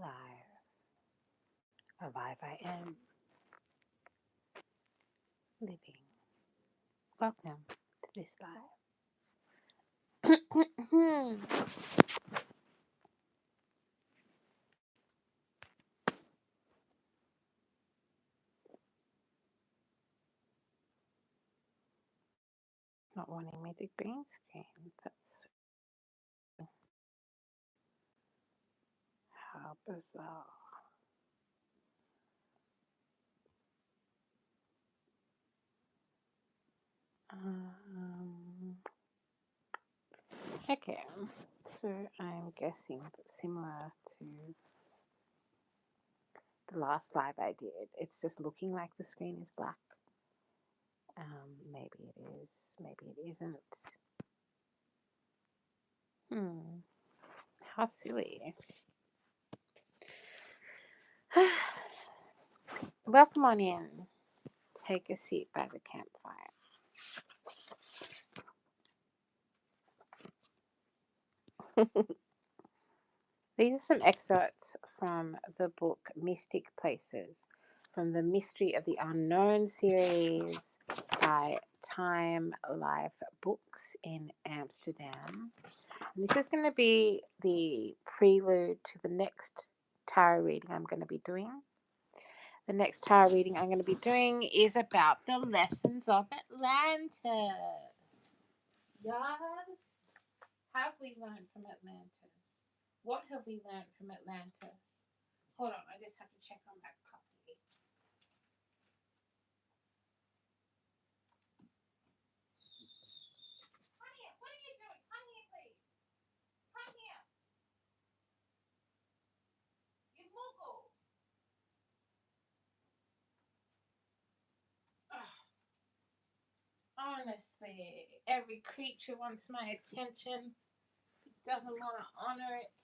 alive. Alive I am. Living. Welcome to this life. Not wanting me to green screen. That's how bizarre. Okay, so I'm guessing that similar to the last live I did, it's just looking like the screen is black. Maybe it is, maybe it isn't. How silly. Welcome on in. Take a seat by the campfire. These are some excerpts from the book Mystic Placesfrom the Mystery of the Unknown series by Time Life Books in Amsterdam. And this is going to be the prelude to the next tarot reading I'm going to be doing. The next tarot reading I'm going to be doing is about the lessons of Atlantis. Yes. Have we learned from Atlantis? What have we learned from Atlantis? Hold on, I just have to check on that copy. Honey, what are you doing? Come here, please. Come here. You muggle. Honestly, every creature wants my attention. Doesn't want to honor it.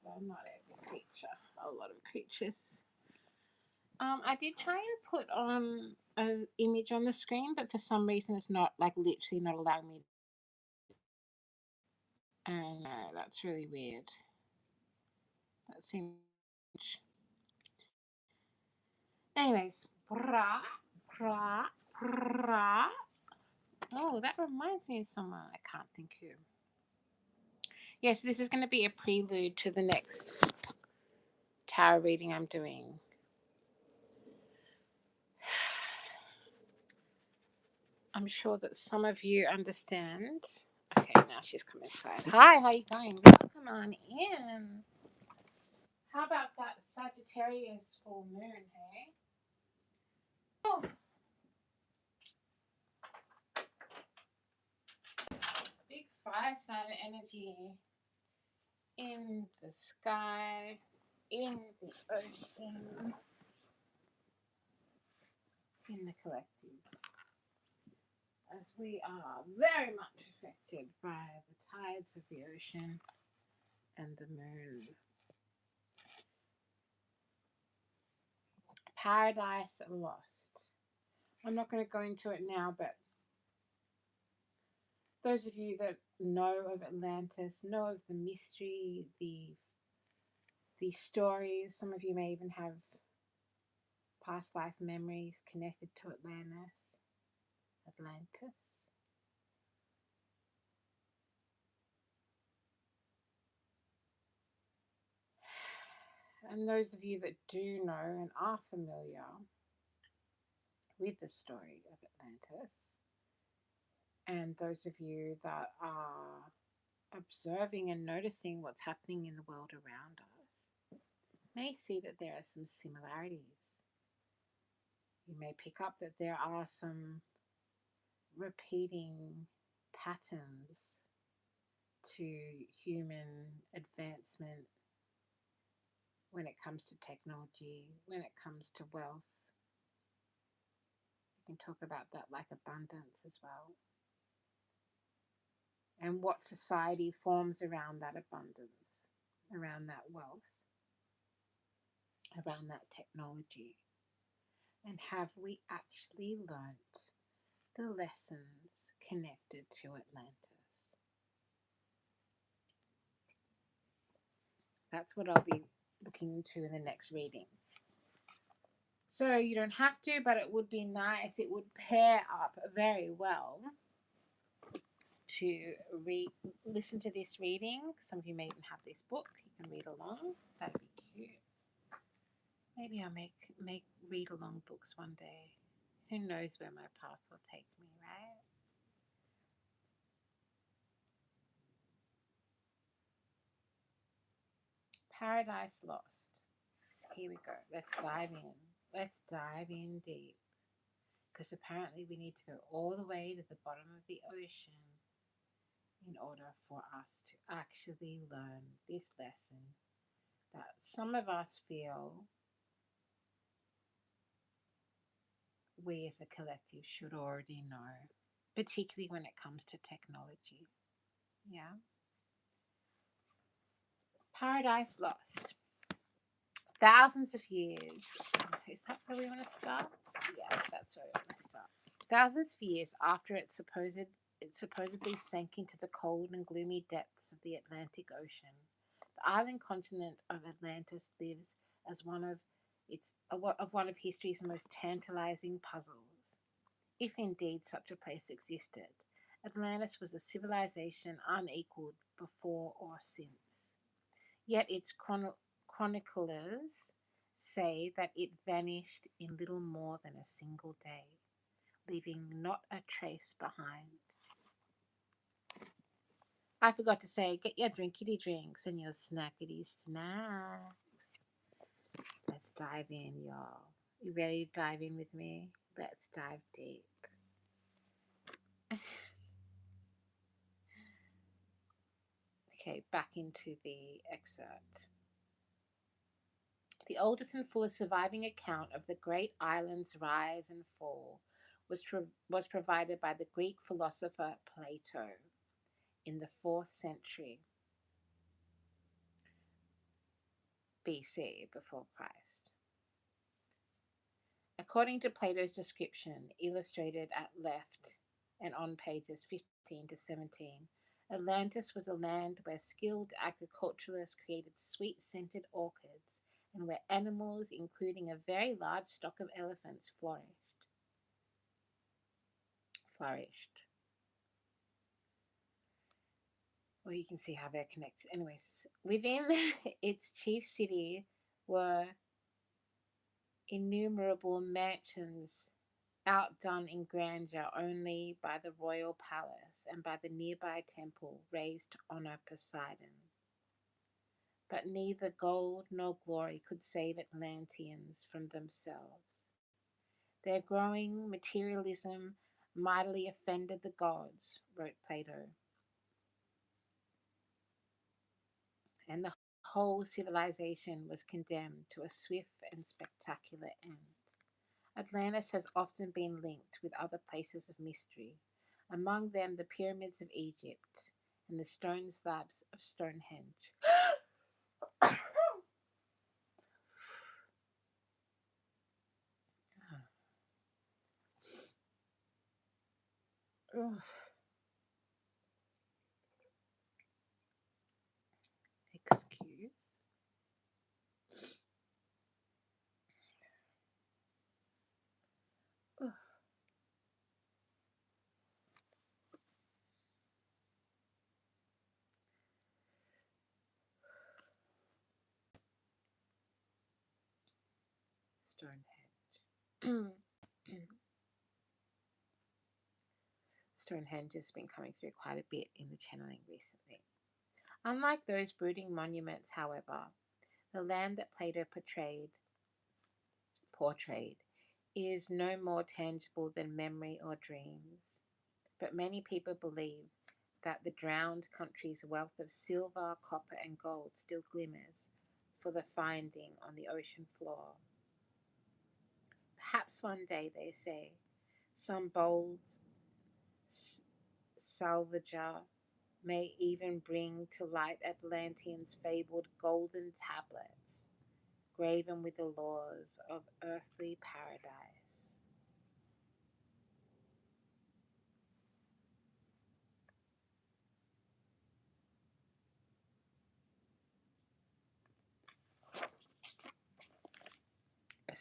Well, not every creature. A lot of creatures. I did try and put on an image on the screen, but for some reason it's not, like, literally not allowing me. I know, that's really weird. That seems. Anyways. Oh, that reminds me of someone. I can't think who. Yes, this is going to be a prelude to the next tarot reading I'm doing. I'm sure that some of you understand. Okay, now she's come inside. Hi, how you going? Welcome on in. How about that Sagittarius full moon, hey? Oh. Big fire sign energy in the sky, in the ocean, in the collective. As we are very much affected by the tides of the ocean and the moon. Paradise Lost. I'm not going to go into it now, but those of you that know of Atlantis, know of the mystery, the stories, some of you may even have past life memories connected to Atlantis. And those of you that do know and are familiar with the story of Atlantis, and those of you that are observing and noticing what's happening in the world around us, may see that there are some similarities. You may pick up that there are some repeating patterns to human advancement when it comes to technology, when it comes to wealth. We can talk about that like abundance as well. And what society forms around that abundance, around that wealth, around that technology. And have we actually learnt the lessons connected to Atlantis? That's what I'll be looking into in the next reading. So you don't have to, but it would be nice. It would pair up very well to listen to this reading. Some of you may even have this book. You can read along. That'd be cute. Maybe I'll make read along books one day. Who knows where my path will take me, right? Paradise Lost. Here we go. Let's dive in. Let's dive in deep. Because apparently we need to go all the way to the bottom of the ocean in order for us to actually learn this lesson that some of us feel we as a collective should already know, particularly when it comes to technology. Yeah. Paradise Lost. Thousands of years. Is that where we want to start? Yes, that's where we want to start. Thousands of years after it supposedly sank into the cold and gloomy depths of the Atlantic Ocean, the island continent of Atlantis lives as one of history's most tantalizing puzzles. If indeed such a place existed, Atlantis was a civilization unequaled before or since. Yet its chroniclers say that it vanished in little more than a single day, leaving not a trace behind. I forgot to say, get your drinkity drinks and your snackity snacks. Let's dive in, y'all. You ready to dive in with me? Let's dive deep. Okay, back into the excerpt. The oldest and fullest surviving account of the great island's rise and fall was provided by the Greek philosopher Plato in the 4th century BC, before Christ. According to Plato's description, illustrated at left and on pages 15 to 17, Atlantis was a land where skilled agriculturalists created sweet-scented orchids and where animals, including a very large stock of elephants, flourished. Well, you can see how they're connected. Anyways, within its chief city were innumerable mansions outdone in grandeur only by the royal palace and by the nearby temple raised to honor Poseidon. But neither gold nor glory could save Atlanteans from themselves. Their growing materialism mightily offended the gods, wrote Plato, and the whole civilization was condemned to a swift and spectacular end. Atlantis has often been linked with other places of mystery, among them the pyramids of Egypt and the stone slabs of Stonehenge. Excuse. Stonehenge. Stonehenge has been coming through quite a bit in the channeling recently. Unlike those brooding monuments, however, the land that Plato portrayed is no more tangible than memory or dreams. But many people believe that the drowned country's wealth of silver, copper, and gold still glimmers for the finding on the ocean floor. Perhaps one day, they say, some bold salvager may even bring to light Atlanteans' fabled golden tablets, graven with the laws of earthly paradise.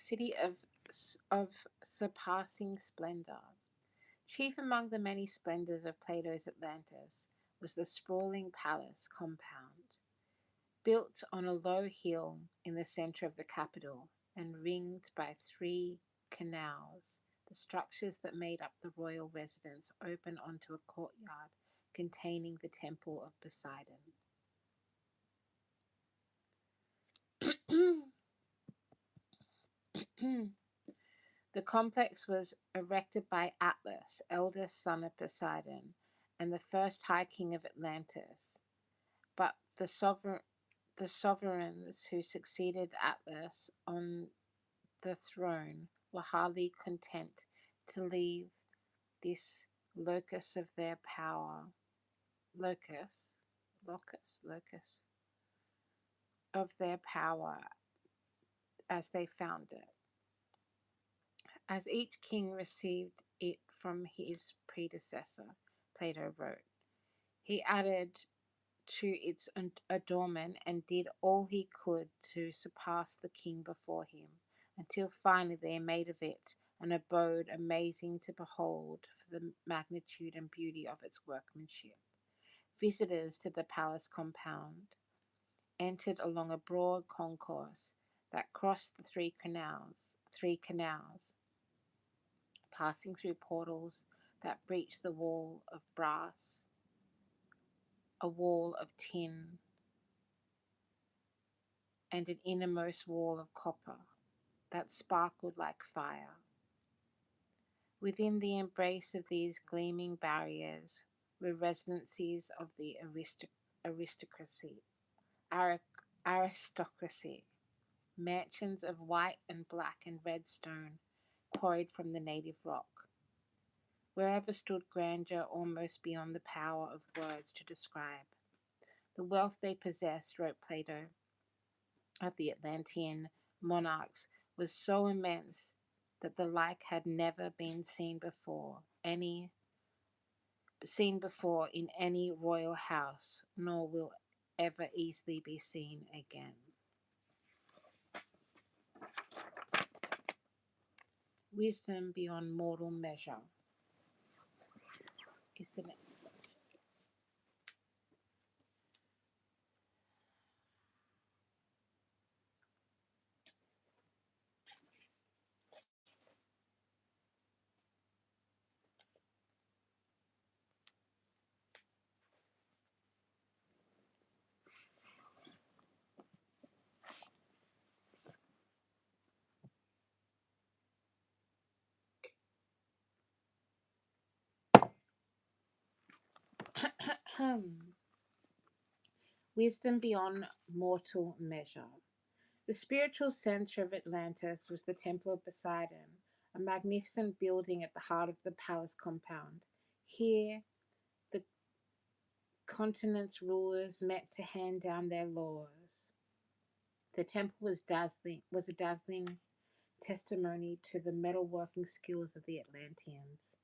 city of surpassing splendor. Chief among the many splendors of Plato's Atlantis was the sprawling palace compound, built on a low hill in the center of the capital and ringed by 3 canals. The structures that made up the royal residence open onto a courtyard containing the temple of Poseidon. The complex was erected by Atlas, eldest son of Poseidon, and the first high king of Atlantis. But the sovereigns who succeeded Atlas on the throne were hardly content to leave this locus of their power, locus of their power as they found it. As each king received it from his predecessor, Plato wrote, he added to its adornment and did all he could to surpass the king before him, until finally they made of it an abode amazing to behold for the magnitude and beauty of its workmanship. Visitors to the palace compound entered along a broad concourse that crossed the three canals, passing through portals that breached the wall of brass, a wall of tin, and an innermost wall of copper that sparkled like fire. Within the embrace of these gleaming barriers were residencies of the aristocracy, mansions of white and black and red stone quarried from the native rock. Wherever stood grandeur almost beyond the power of words to describe. The wealth they possessed, wrote Plato, of the Atlantean monarchs was so immense that the like had never been seen before in any royal house, nor will ever easily be seen again. Wisdom beyond mortal measure is the next section. Wisdom beyond mortal measure. The spiritual center of Atlantis was the Temple of Poseidon, a magnificent building at the heart of the palace compound. Here, the continent's rulers met to hand down their laws. The temple was a dazzling testimony to the metalworking skills of the Atlanteans.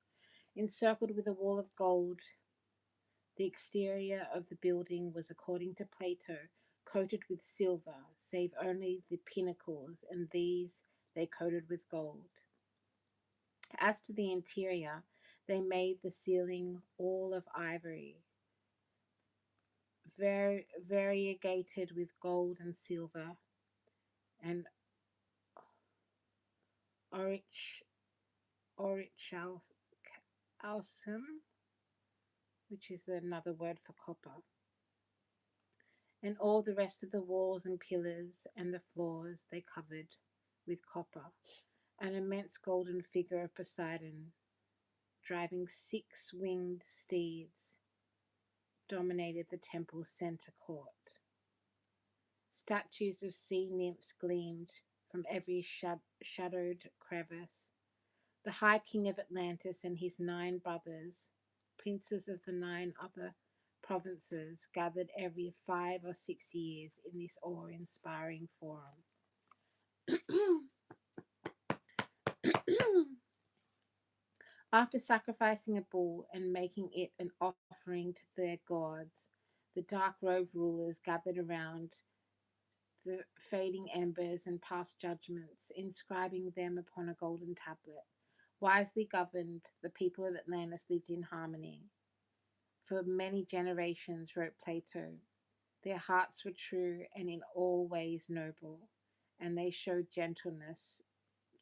Encircled with a wall of gold, the exterior of the building was, according to Plato, coated with silver, save only the pinnacles, and these they coated with gold. As to the interior, they made the ceiling all of ivory, variegated with gold and silver, and aurichalcum, which is another word for copper. And all the rest of the walls and pillars and the floors they covered with copper. An immense golden figure of Poseidon, driving 6-winged steeds, dominated the temple's center court. Statues of sea nymphs gleamed from every shadowed crevice. The High King of Atlantis and his 9 brothers, princes of the 9 other provinces, gathered every 5 or 6 years in this awe-inspiring forum. After sacrificing a bull and making it an offering to their gods, the dark-robed rulers gathered around the fading embers and past judgments, inscribing them upon a golden tablet. Wisely governed, the people of Atlantis lived in harmony. For many generations, wrote Plato, their hearts were true and in all ways noble, and they showed gentleness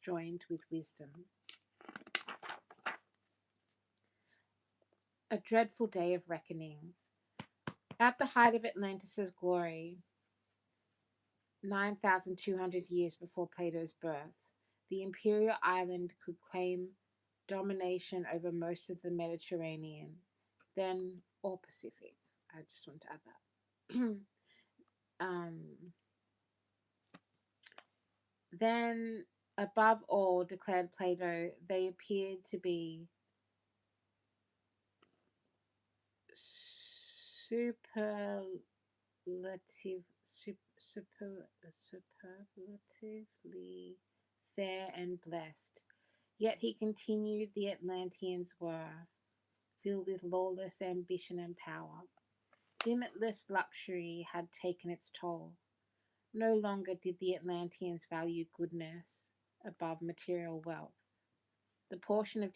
joined with wisdom. A dreadful day of reckoning. At the height of Atlantis' glory, 9,200 years before Plato's birth, the imperial island could claim domination over most of the Mediterranean, then or Pacific. I just want to add that. Then, above all, declared Plato, they appeared to be superlatively fair and blessed. Yet he continued, the Atlanteans were filled with lawless ambition and power. Limitless luxury had taken its toll. No longer did the Atlanteans value goodness above material wealth. The portion of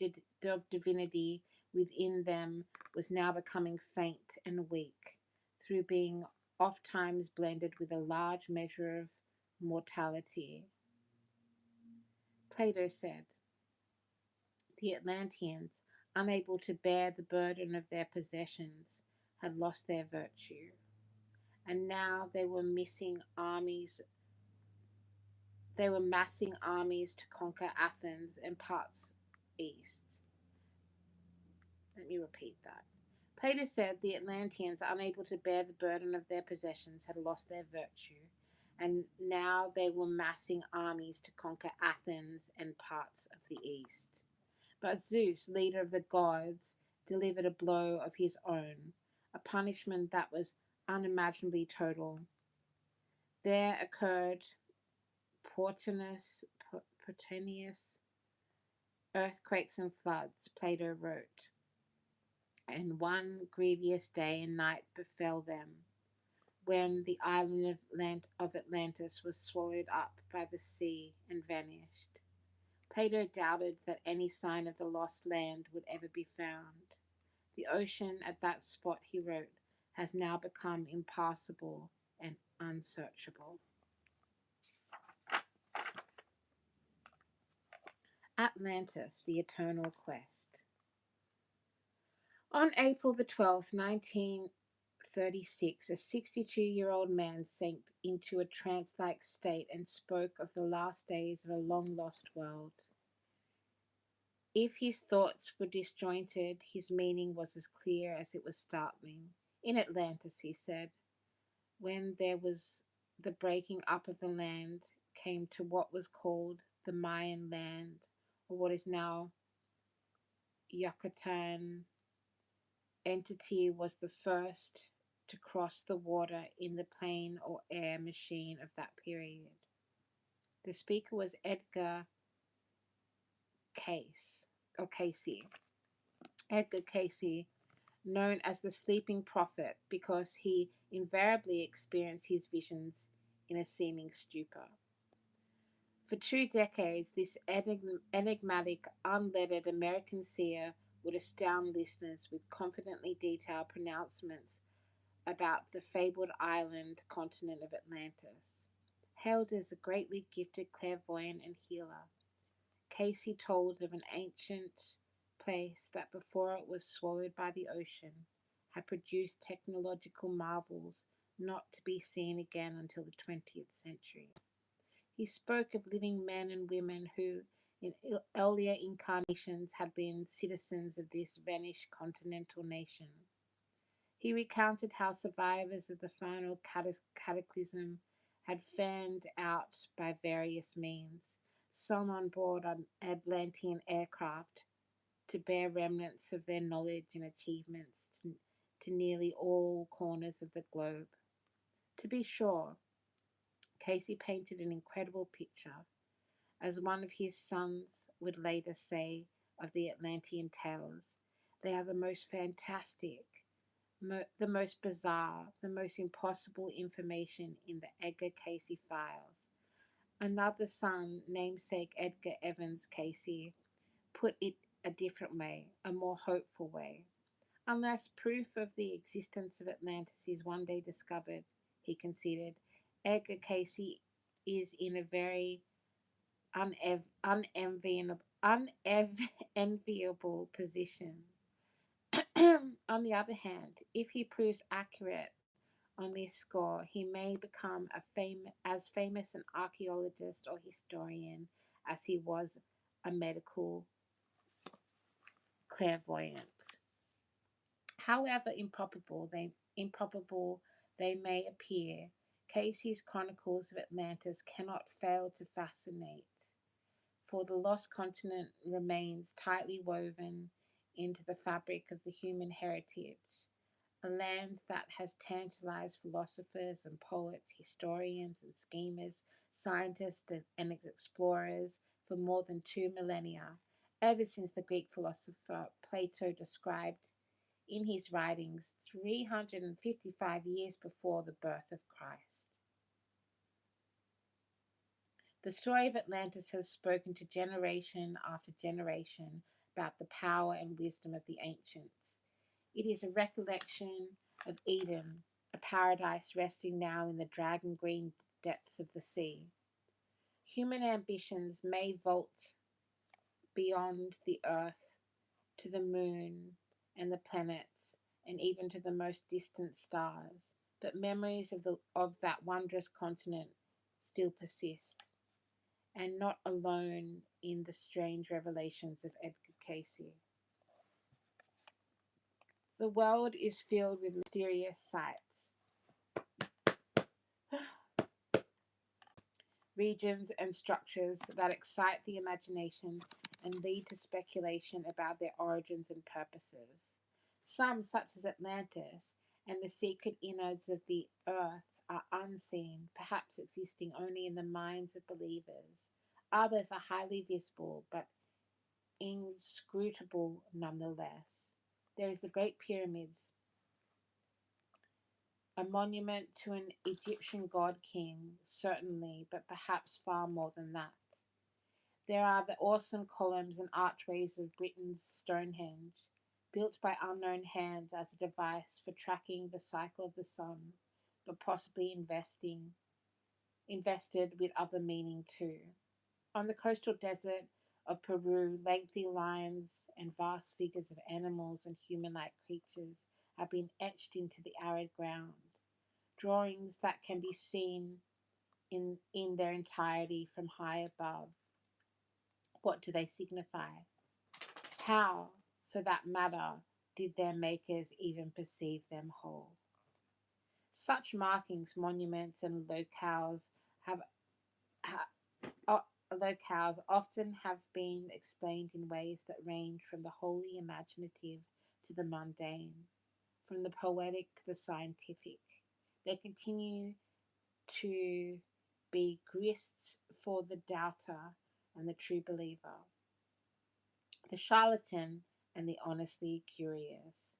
divinity within them was now becoming faint and weak, through being ofttimes blended with a large measure of mortality. Plato said, the Atlanteans, unable to bear the burden of their possessions, had lost their virtue, and now they were massing armies to conquer Athens and parts east. Let me repeat that. Plato said the Atlanteans, unable to bear the burden of their possessions, had lost their virtue, and now they were massing armies to conquer Athens and parts of the east. But Zeus, leader of the gods, delivered a blow of his own, a punishment that was unimaginably total. There occurred portentous earthquakes and floods, Plato wrote, and one grievous day and night befell them, when the island of Atlantis was swallowed up by the sea and vanished. Plato doubted that any sign of the lost land would ever be found. The ocean at that spot, he wrote, has now become impassable and unsearchable. Atlantis, the Eternal Quest. On April the 12th, 1936, a 62-year-old man sank into a trance-like state and spoke of the last days of a long-lost world. If his thoughts were disjointed, his meaning was as clear as it was startling. In Atlantis, he said, when there was the breaking up of the land, came to what was called the Mayan land, or what is now Yucatan. Entity was the first to cross the water in the plane or air machine of that period. The speaker was Edgar Casey. Edgar Casey, known as the sleeping prophet because he invariably experienced his visions in a seeming stupor. For 2 decades, this enigmatic, unlettered American seer would astound listeners with confidently detailed pronouncements about the fabled island continent of Atlantis. Hailed as a greatly gifted clairvoyant and healer, Casey told of an ancient place that before it was swallowed by the ocean had produced technological marvels not to be seen again until the 20th century. He spoke of living men and women who, in earlier incarnations, had been citizens of this vanished continental nation. He recounted how survivors of the final cataclysm had fanned out by various means, some on board an Atlantean aircraft, to bear remnants of their knowledge and achievements to nearly all corners of the globe. To be sure, Casey painted an incredible picture, as one of his sons would later say of the Atlantean tales. They are the most fantastic, the most bizarre, the most impossible information in the Edgar Casey files. Another son, namesake Edgar Evans Casey, put it a different way, a more hopeful way. Unless proof of the existence of Atlantis is one day discovered, he conceded, Edgar Casey is in a very unenviable position. On the other hand, if he proves accurate on this score, he may become as famous an archaeologist or historian as he was a medical clairvoyant. However improbable they may appear, Casey's Chronicles of Atlantis cannot fail to fascinate, for the lost continent remains tightly woven into the fabric of the human heritage, a land that has tantalized philosophers and poets, historians and schemers, scientists and explorers for more than 2 millennia, ever since the Greek philosopher Plato described in his writings 355 years before the birth of Christ. The story of Atlantis has spoken to generation after generation about the power and wisdom of the ancients. It is a recollection of Eden, a paradise resting now in the dragon green depths of the sea. Human ambitions may vault beyond the earth to the moon and the planets, and even to the most distant stars, but memories of that wondrous continent still persist, and not alone in the strange revelations of Edgar Casey. The world is filled with mysterious sights, regions, and structures that excite the imagination and lead to speculation about their origins and purposes. Some, such as Atlantis and the secret innards of the earth, are unseen, perhaps existing only in the minds of believers. Others are highly visible, but inscrutable nonetheless. There is the Great Pyramids, a monument to an Egyptian god king, certainly, but perhaps far more than that. There are the awesome columns and archways of Britain's Stonehenge, built by unknown hands as a device for tracking the cycle of the sun, but possibly invested with other meaning too. On the coastal desert of Peru, lengthy lines and vast figures of animals and human-like creatures have been etched into the arid ground, drawings that can be seen in their entirety from high above. What do they signify? How, for that matter, did their makers even perceive them whole? Such markings, monuments, and locales often have been explained in ways that range from the wholly imaginative to the mundane, from the poetic to the scientific. They continue to be grists for the doubter and the true believer, the charlatan and the honestly curious.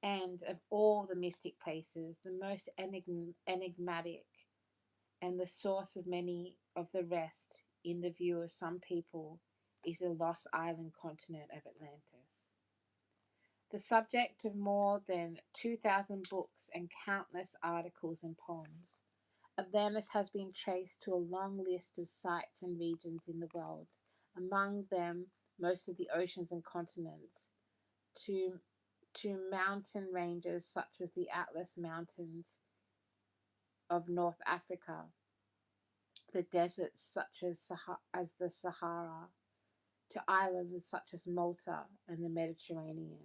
And of all the mystic places, the most enigmatic and the source of many of the rest in the view of some people is the lost island continent of Atlantis. The subject of more than 2,000 books and countless articles and poems, Atlantis has been traced to a long list of sites and regions in the world, among them most of the oceans and continents, to mountain ranges such as the Atlas Mountains of North Africa, the deserts such as the Sahara, to islands such as Malta and the Mediterranean,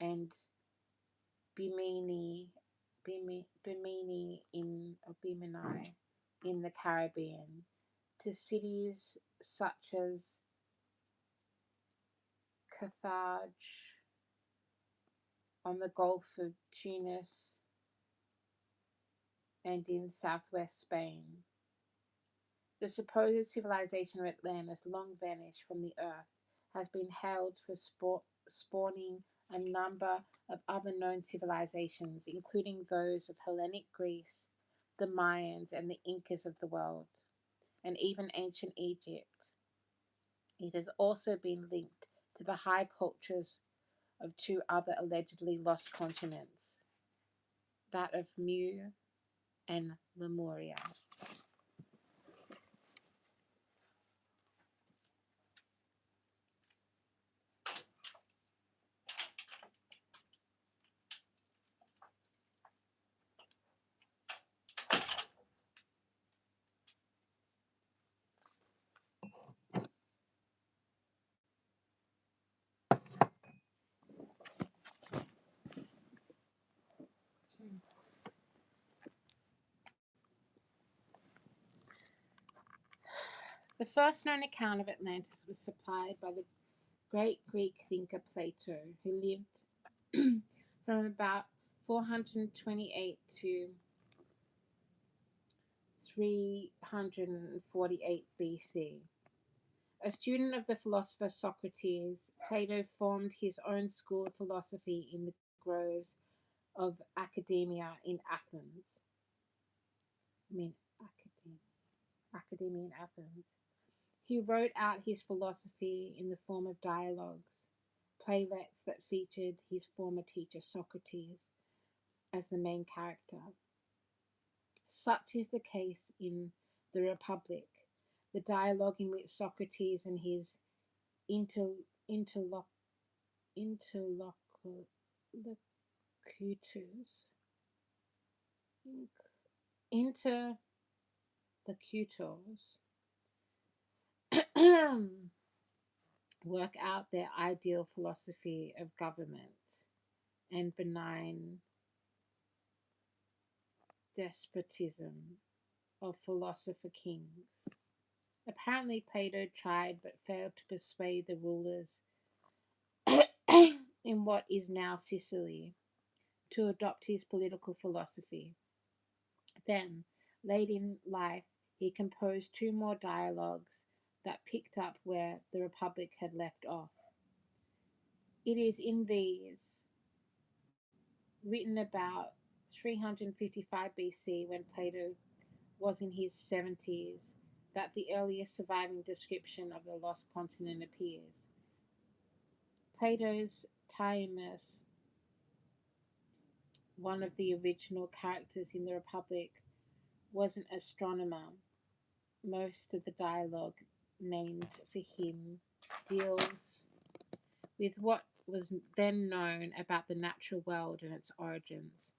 and Bimini in the Caribbean, to cities such as Carthage on the Gulf of Tunis and in southwest Spain. The supposed civilization of Atlantis, long vanished from the earth, has been hailed for spawning a number of other known civilizations, including those of Hellenic Greece, the Mayans, and the Incas of the world, and even ancient Egypt. It has also been linked to the high cultures of two other allegedly lost continents, that of Mu and Lemuria. The first known account of Atlantis was supplied by the great Greek thinker Plato, who lived from about 428 to 348 BC. A student of the philosopher Socrates, Plato formed his own school of philosophy in the groves of academia in Athens. Academia in Athens. He wrote out his philosophy in the form of dialogues, playlets that featured his former teacher Socrates as the main character. Such is the case in the Republic, the dialogue in which Socrates and his interlocutors work out their ideal philosophy of government and benign despotism of philosopher kings. Apparently, Plato tried but failed to persuade the rulers in what is now Sicily to adopt his political philosophy. Then, late in life, he composed two more dialogues that picked up where the Republic had left off. It is in these, written about 355 BC when Plato was in his 70s, that the earliest surviving description of the lost continent appears. Plato's Timaeus, one of the original characters in the Republic, was an astronomer. Most of the dialogue named for him deals with what was then known about the natural world and its origins.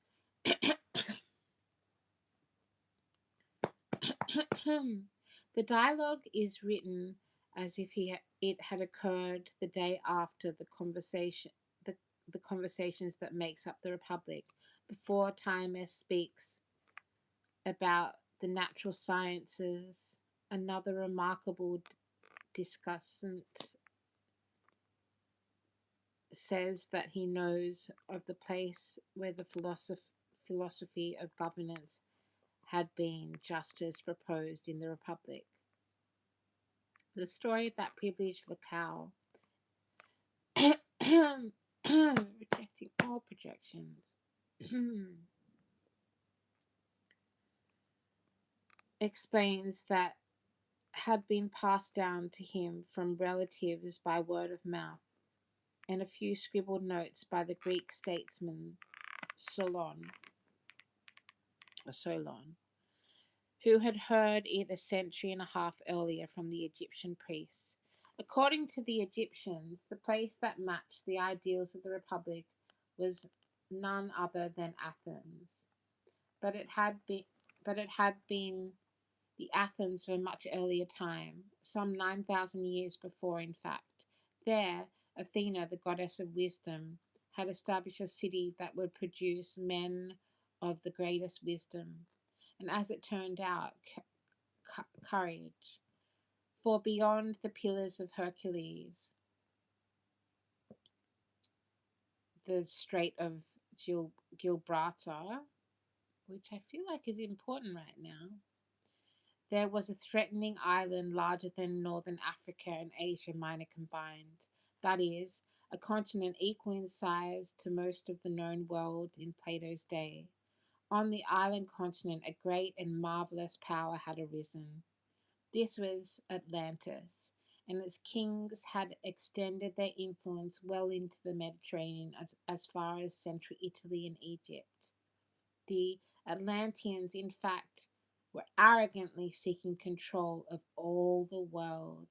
The dialogue is written as if it had occurred the day after the conversations that makes up the Republic, before Timaeus speaks about the natural sciences. Another remarkable discussant says that he knows of the place where the philosophy of governance had been just as proposed in the Republic. The story of that privileged locale, rejecting all projections, explains that had been passed down to him from relatives by word of mouth, and a few scribbled notes by the Greek statesman Solon, who had heard it a century and a half earlier from the Egyptian priests. According to the Egyptians, the place that matched the ideals of the Republic was none other than Athens, but it had been the Athens of a much earlier time, some 9,000 years before, in fact. There, Athena, the goddess of wisdom, had established a city that would produce men of the greatest wisdom, and as it turned out, courage. For beyond the Pillars of Hercules, the Strait of Gibraltar, which I feel like is important right now, there was a threatening island larger than northern Africa and Asia Minor combined. That is, a continent equal in size to most of the known world in Plato's day. On the island continent, a great and marvelous power had arisen. This was Atlantis, and its kings had extended their influence well into the Mediterranean as far as central Italy and Egypt. The Atlanteans, in fact, were arrogantly seeking control of all the world.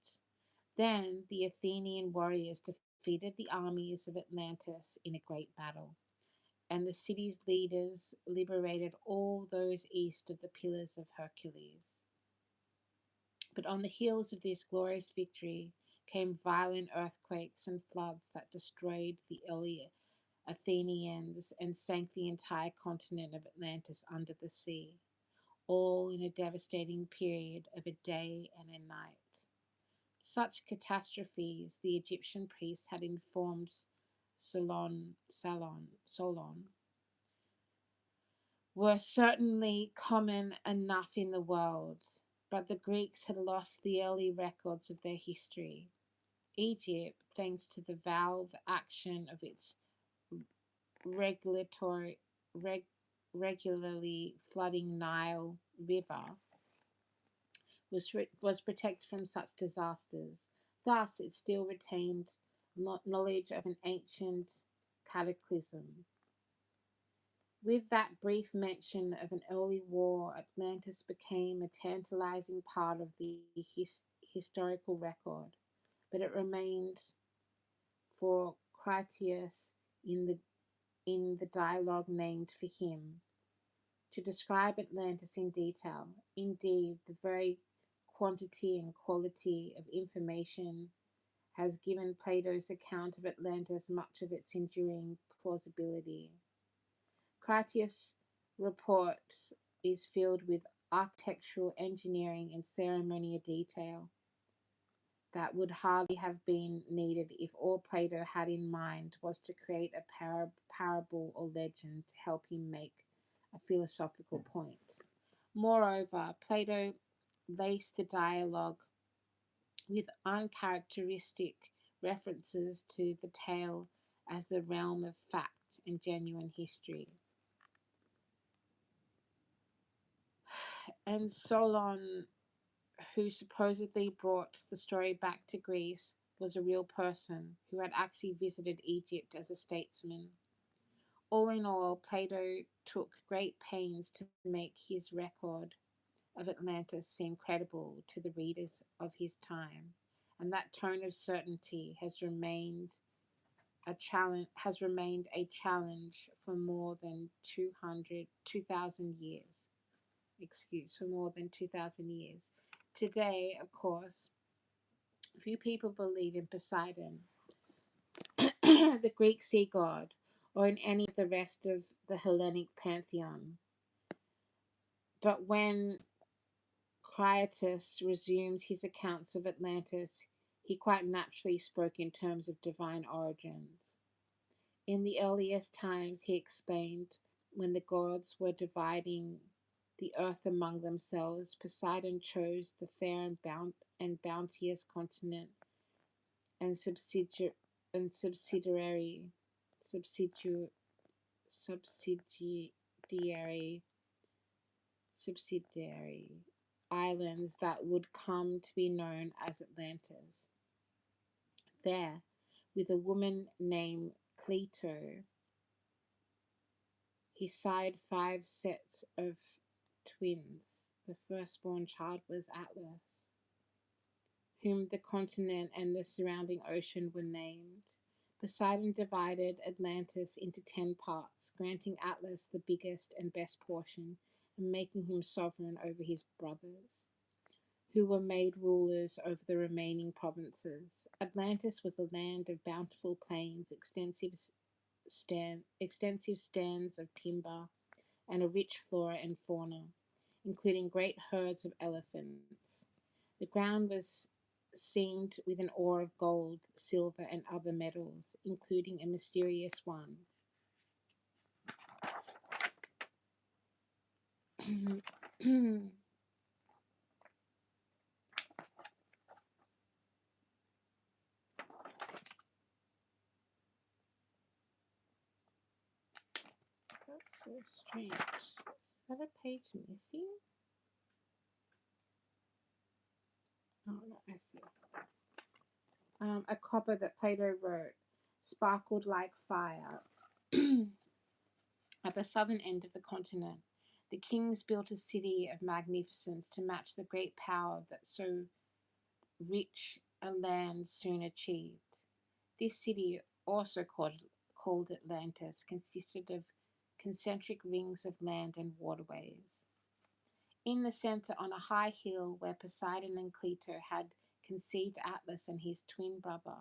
Then the Athenian warriors defeated the armies of Atlantis in a great battle, and the city's leaders liberated all those east of the Pillars of Hercules. But on the heels of this glorious victory came violent earthquakes and floods that destroyed the early Athenians and sank the entire continent of Atlantis under the sea, all in a devastating period of a day and a night. Such catastrophes the Egyptian priests had informed Solon were certainly common enough in the world, but the Greeks had lost the early records of their history. Egypt, thanks to the valve action of its regulatory, reg, regularly flooding Nile River, was protected from such disasters. Thus, it still retained knowledge of an ancient cataclysm. With that brief mention of an early war, Atlantis became a tantalizing part of the historical record, but it remained for Critias in the dialogue named for him to describe Atlantis in detail. Indeed, the very quantity and quality of information has given Plato's account of Atlantis much of its enduring plausibility. Critias' report is filled with architectural, engineering, and ceremonial detail that would hardly have been needed if all Plato had in mind was to create a parable or legend to help him make a philosophical point. Moreover, Plato laced the dialogue with uncharacteristic references to the tale as the realm of fact and genuine history. And Solon, who supposedly brought the story back to Greece, was a real person who had actually visited Egypt as a statesman. All in all, Plato took great pains to make his record of Atlantis seem credible to the readers of his time, and that tone of certainty has remained a challenge for more than 2,000 years. For more than 2,000 years. Today, of course, few people believe in Poseidon, the Greek sea god, or in any of the rest of the Hellenic pantheon. But when Critias resumes his accounts of Atlantis, he quite naturally spoke in terms of divine origins. In the earliest times, he explained, when the gods were dividing the earth among themselves, Poseidon chose the fair and bounteous continent and subsidiary subsidiary islands that would come to be known as Atlantis. There, with a woman named Cleito, he sired 5 sets of twins. The firstborn child was Atlas, whom the continent and the surrounding ocean were named. Poseidon divided Atlantis into 10 parts, granting Atlas the biggest and best portion, and making him sovereign over his brothers, who were made rulers over the remaining provinces. Atlantis was a land of bountiful plains, extensive stands of timber, and a rich flora and fauna, including great herds of elephants. The ground was seamed with an ore of gold, silver, and other metals, including a mysterious one. So strange. Is that a page missing? Oh, no, I see. A copper that Plato wrote sparkled like fire. At the southern end of the continent, the kings built a city of magnificence to match the great power that so rich a land soon achieved. This city, also called Atlantis, consisted of concentric rings of land and waterways. In the center, on a high hill where Poseidon and Cleito had conceived Atlas and his twin brother,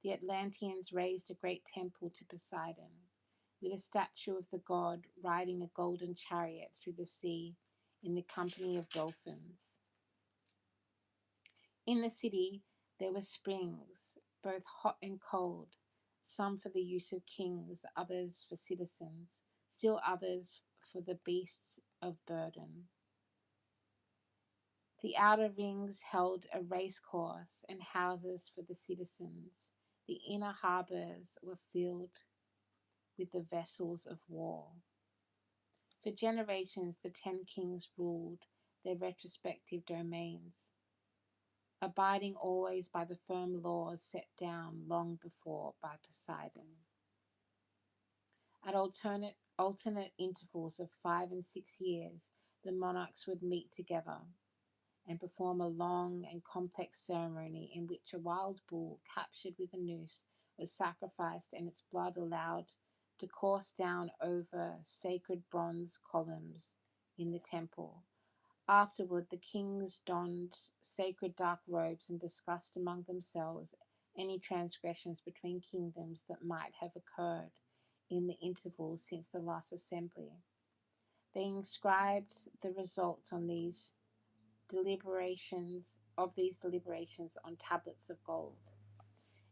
the Atlanteans raised a great temple to Poseidon, with a statue of the god riding a golden chariot through the sea in the company of dolphins. In the city, there were springs, both hot and cold, some for the use of kings, others for citizens, still others for the beasts of burden. The outer rings held a race course and houses for the citizens. The inner harbours were filled with the vessels of war. For generations, the 10 kings ruled their respective domains, abiding always by the firm laws set down long before by Poseidon. At alternate intervals of 5 and 6 years, the monarchs would meet together and perform a long and complex ceremony in which a wild bull captured with a noose was sacrificed and its blood allowed to course down over sacred bronze columns in the temple. Afterward, the kings donned sacred dark robes and discussed among themselves any transgressions between kingdoms that might have occurred in the interval since the last assembly. They inscribed the results on these deliberations on tablets of gold.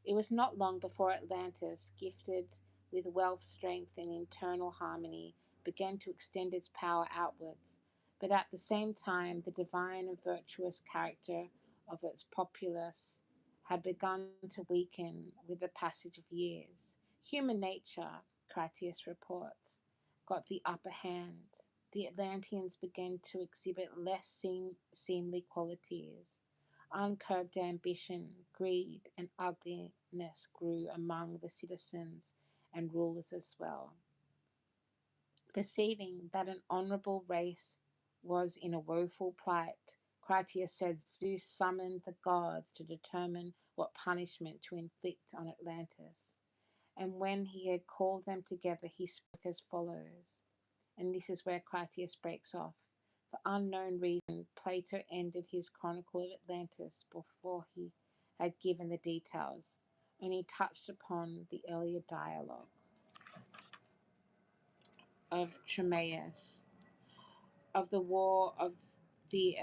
It was not long before Atlantis, gifted with wealth, strength, and internal harmony, began to extend its power outwards, but at the same time the divine and virtuous character of its populace had begun to weaken with the passage of years. Human nature, Critias reports, got the upper hand. The Atlanteans began to exhibit less seemly qualities. Uncurbed ambition, greed, and ugliness grew among the citizens and rulers as well. Perceiving that an honorable race was in a woeful plight, Critias said Zeus summoned the gods to determine what punishment to inflict on Atlantis. And when he had called them together, he spoke as follows. And this is where Critias breaks off. For unknown reason, Plato ended his chronicle of Atlantis before he had given the details, and he touched upon the earlier dialogue of Timaeus, of the war of the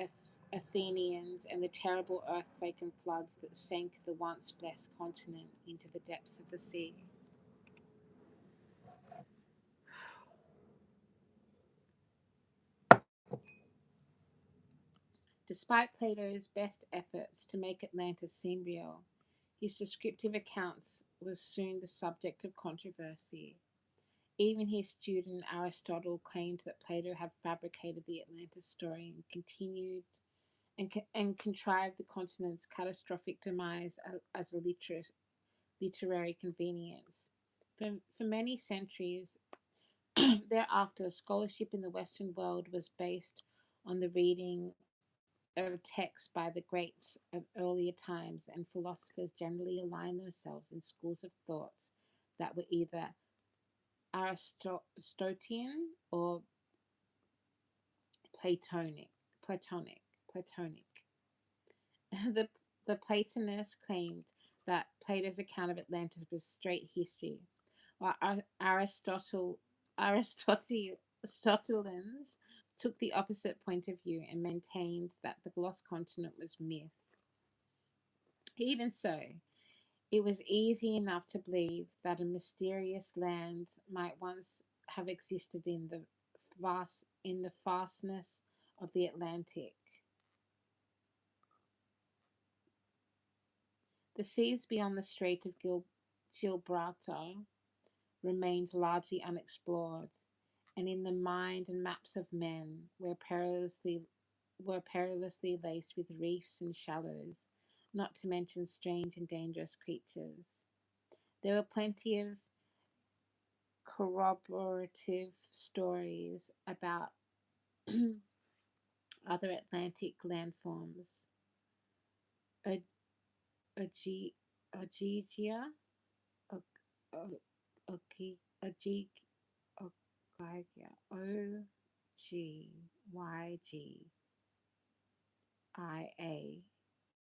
Athenians and the terrible earthquake and floods that sank the once blessed continent into the depths of the sea. Despite Plato's best efforts to make Atlantis seem real, his descriptive accounts was soon the subject of controversy. Even his student Aristotle claimed that Plato had fabricated the Atlantis story and continued and contrived the continent's catastrophic demise as a literary convenience. For many centuries thereafter, scholarship in the Western world was based on the reading of texts by the greats of earlier times, and philosophers generally aligned themselves in schools of thoughts that were either Aristotelian or Platonic. The, the Platonists claimed that Plato's account of Atlantis was straight history, while Aristotelians took the opposite point of view and maintained that the lost continent was myth. Even so, it was easy enough to believe that a mysterious land might once have existed in the vastness of the Atlantic. The seas beyond the Strait of Gibraltar remained largely unexplored, and in the mind and maps of men were perilously laced with reefs and shallows, not to mention strange and dangerous creatures. There were plenty of corroborative stories about other Atlantic landforms. Ogygia, Ogygia, Ogyigia,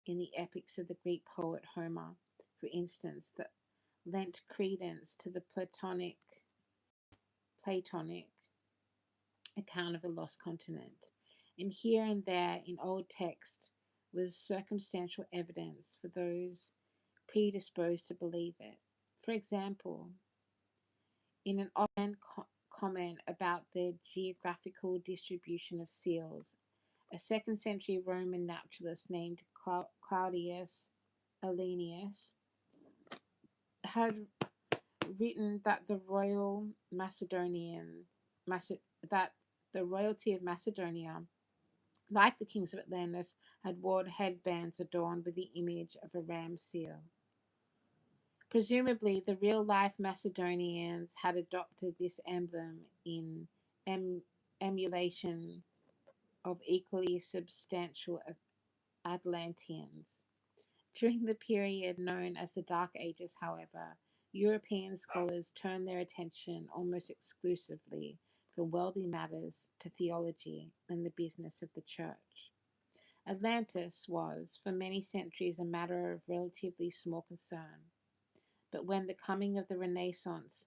in the epics of the Greek poet Homer, for instance, that lent credence to the Platonic account of the lost continent. And here and there in old text was circumstantial evidence for those predisposed to believe it. For example, in an offhand comment about the geographical distribution of seals, a 2nd century Roman naturalist named Claudius Alenius had written that the royalty of Macedonia, like the kings of Atlantis, had worn headbands adorned with the image of a ram seal. Presumably, the real-life Macedonians had adopted this emblem in emulation of equally substantial Atlanteans. During the period known as the Dark Ages, however, European scholars turned their attention almost exclusively from worldly matters to theology and the business of the church. Atlantis was, for many centuries, a matter of relatively small concern. But with the coming of the Renaissance,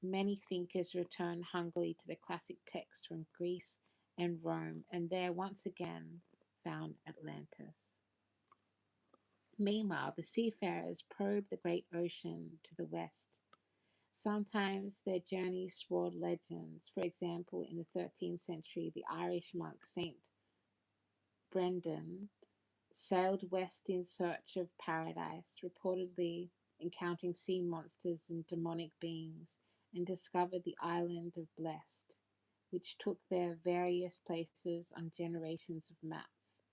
many thinkers returned hungrily to the classic texts from Greece and Rome, and there once again found Atlantis. Meanwhile, the seafarers probed the great ocean to the west. Sometimes their journeys sprawled legends. For example, in the 13th century, the Irish monk Saint Brendan sailed west in search of paradise, reportedly encountering sea monsters and demonic beings, and discovered the island of Blessed, which took their various places on generations of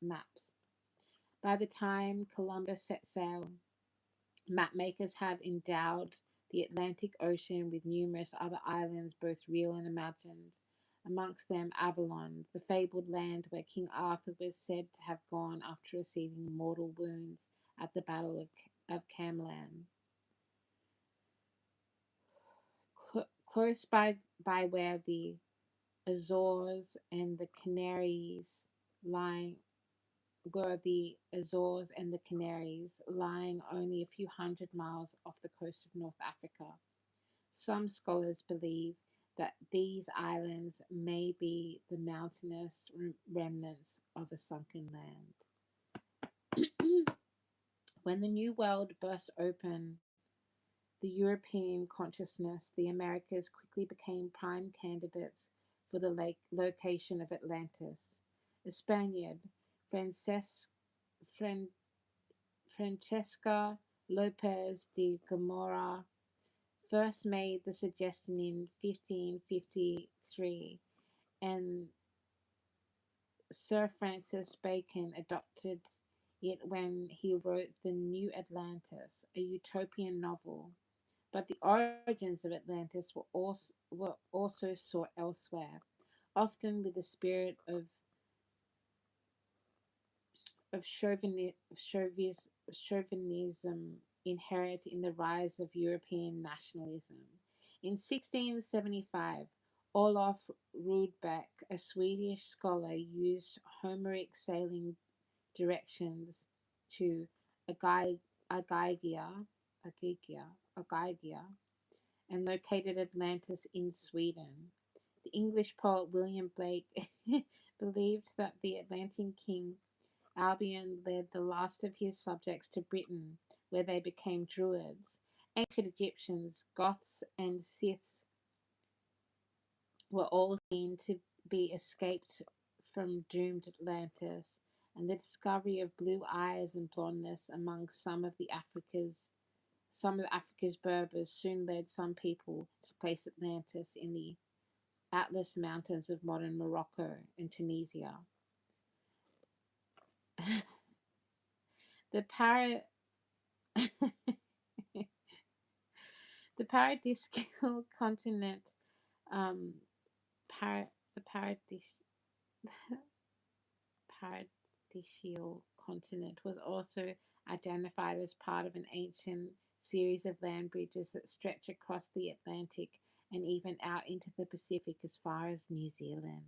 maps. By the time Columbus set sail, mapmakers had endowed the Atlantic Ocean with numerous other islands, both real and imagined, amongst them Avalon, the fabled land where King Arthur was said to have gone after receiving mortal wounds at the Battle of Camlan. Close by where the Azores and the Canaries lying only a few hundred miles off the coast of North Africa. Some scholars believe that these islands may be the mountainous remnants of a sunken land. When the New World burst open the European consciousness, the Americas quickly became prime candidates for the location of Atlantis. A Spaniard, Francesca Lopez de Gomora, first made the suggestion in 1553, and Sir Francis Bacon adopted it when he wrote The New Atlantis, a utopian novel. But the origins of Atlantis were also sought elsewhere, often with the spirit of chauvinism inherent in the rise of European nationalism. In 1675, Olof Rudbeck, a Swedish scholar, used Homeric sailing directions to Ogygia, and located Atlantis in Sweden. The English poet William Blake believed that the Atlantean king Albion led the last of his subjects to Britain, where they became Druids. Ancient Egyptians, Goths, and Siths were all seen to be escaped from doomed Atlantis, and the discovery of blue eyes and blondness among some of Some of Africa's Berbers soon led some people to place Atlantis in the Atlas Mountains of modern Morocco and Tunisia. the para the paradisical continent, um, the paradisial continent was also identified as part of an ancient series of land bridges that stretch across the Atlantic and even out into the Pacific as far as New Zealand.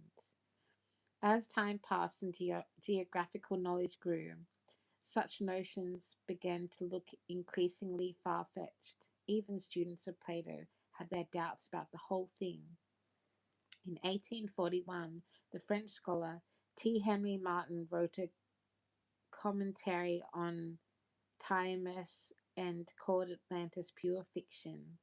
As time passed and geographical knowledge grew, such notions began to look increasingly far-fetched. Even students of Plato had their doubts about the whole thing. In 1841, the French scholar T. Henry Martin wrote a commentary on Timaeus and called Atlantis pure fiction.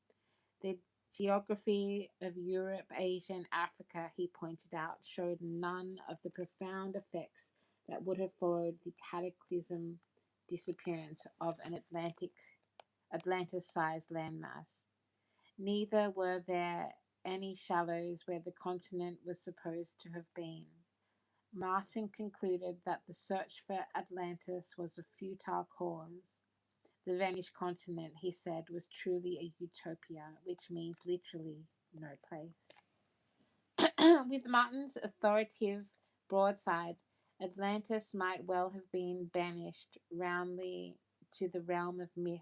The geography of Europe, Asia, and Africa, he pointed out, showed none of the profound effects that would have followed the cataclysm disappearance of an Atlantis-sized landmass. Neither were there any shallows where the continent was supposed to have been. Martin concluded that the search for Atlantis was a futile cause. The vanished continent, he said, was truly a utopia, which means literally no place. With Martin's authoritative broadside, Atlantis might well have been banished roundly to the realm of myth,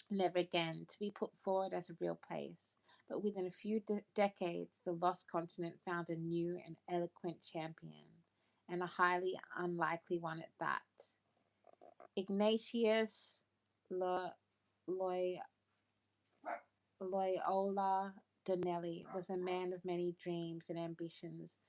never again to be put forward as a real place. But within a few decades, the lost continent found a new and eloquent champion, and a highly unlikely one at that. Ignatius Loyola Donnelly was a man of many dreams and ambitions.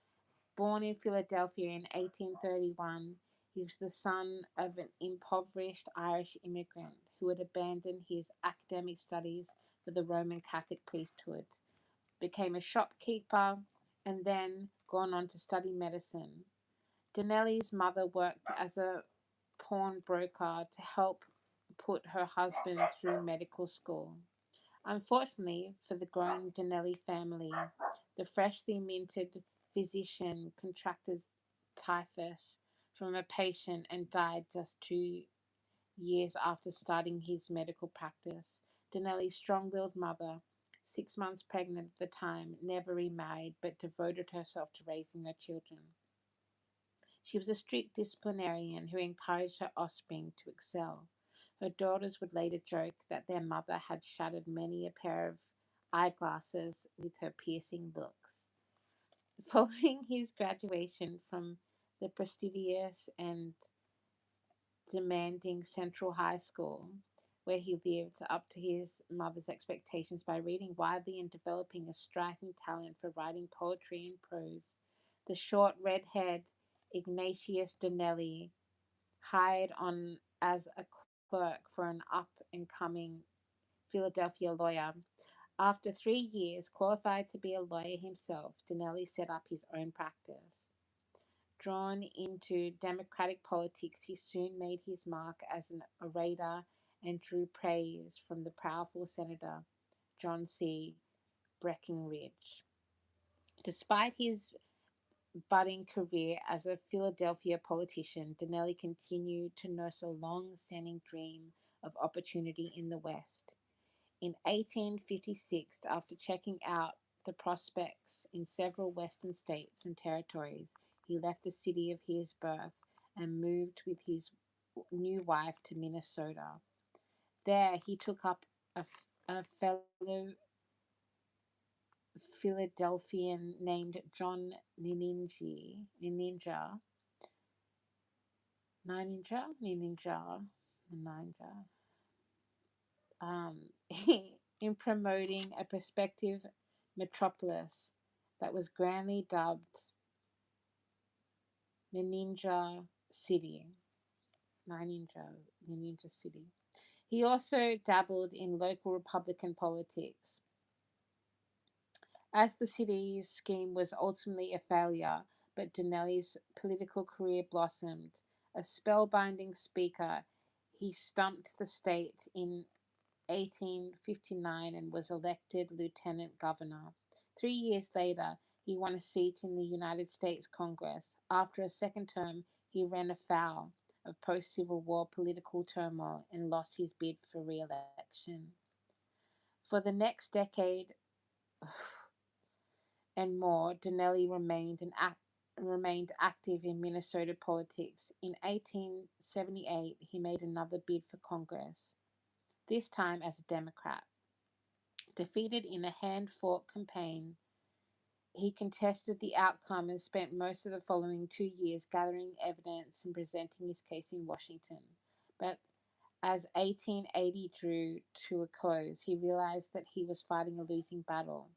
Born in Philadelphia in 1831, he was the son of an impoverished Irish immigrant who had abandoned his academic studies for the Roman Catholic priesthood, became a shopkeeper, and then gone on to study medicine. Donnelly's mother worked as a pawnbroker to help put her husband through medical school. Unfortunately for the growing Donnelly family, the freshly minted physician contracted typhus from a patient and died just 2 years after starting his medical practice. Donnelly's strong-willed mother, 6 months pregnant at the time, never remarried but devoted herself to raising her children. She was a strict disciplinarian who encouraged her offspring to excel. Her daughters would later joke that their mother had shattered many a pair of eyeglasses with her piercing looks. Following his graduation from the prestigious and demanding Central High School, where he lived up to his mother's expectations by reading widely and developing a striking talent for writing poetry and prose, the short red-haired Ignatius Donnelly, hired on as a clerk for an up-and-coming Philadelphia lawyer. After 3 years, qualified to be a lawyer himself, Donnelly set up his own practice. Drawn into democratic politics, he soon made his mark as an orator and drew praise from the powerful Senator John C. Breckinridge. Despite his budding career as a Philadelphia politician, Donnelly continued to nurse a long-standing dream of opportunity in the West. In 1856, after checking out the prospects in several western states and territories, he left the city of his birth and moved with his new wife to Minnesota. There, he took up a fellow Philadelphian named John Nininja um, in promoting a prospective metropolis that was grandly dubbed Nininja City. Nininja City. He also dabbled in local Republican politics. As the city's scheme was ultimately a failure, but Donnelly's political career blossomed. A spellbinding speaker, He stumped the state in 1859 and was elected lieutenant governor. 3 years later, he won a seat in the United States Congress. After a second term, he ran afoul of post Civil War political turmoil and lost his bid for re election. For the next decade and more, Donnelly remained active in Minnesota politics. In 1878, he made another bid for Congress, this time as a Democrat. Defeated in a hand-fought campaign, he contested the outcome and spent most of the following 2 years gathering evidence and presenting his case in Washington. But as 1880 drew to a close, he realized that he was fighting a losing battle.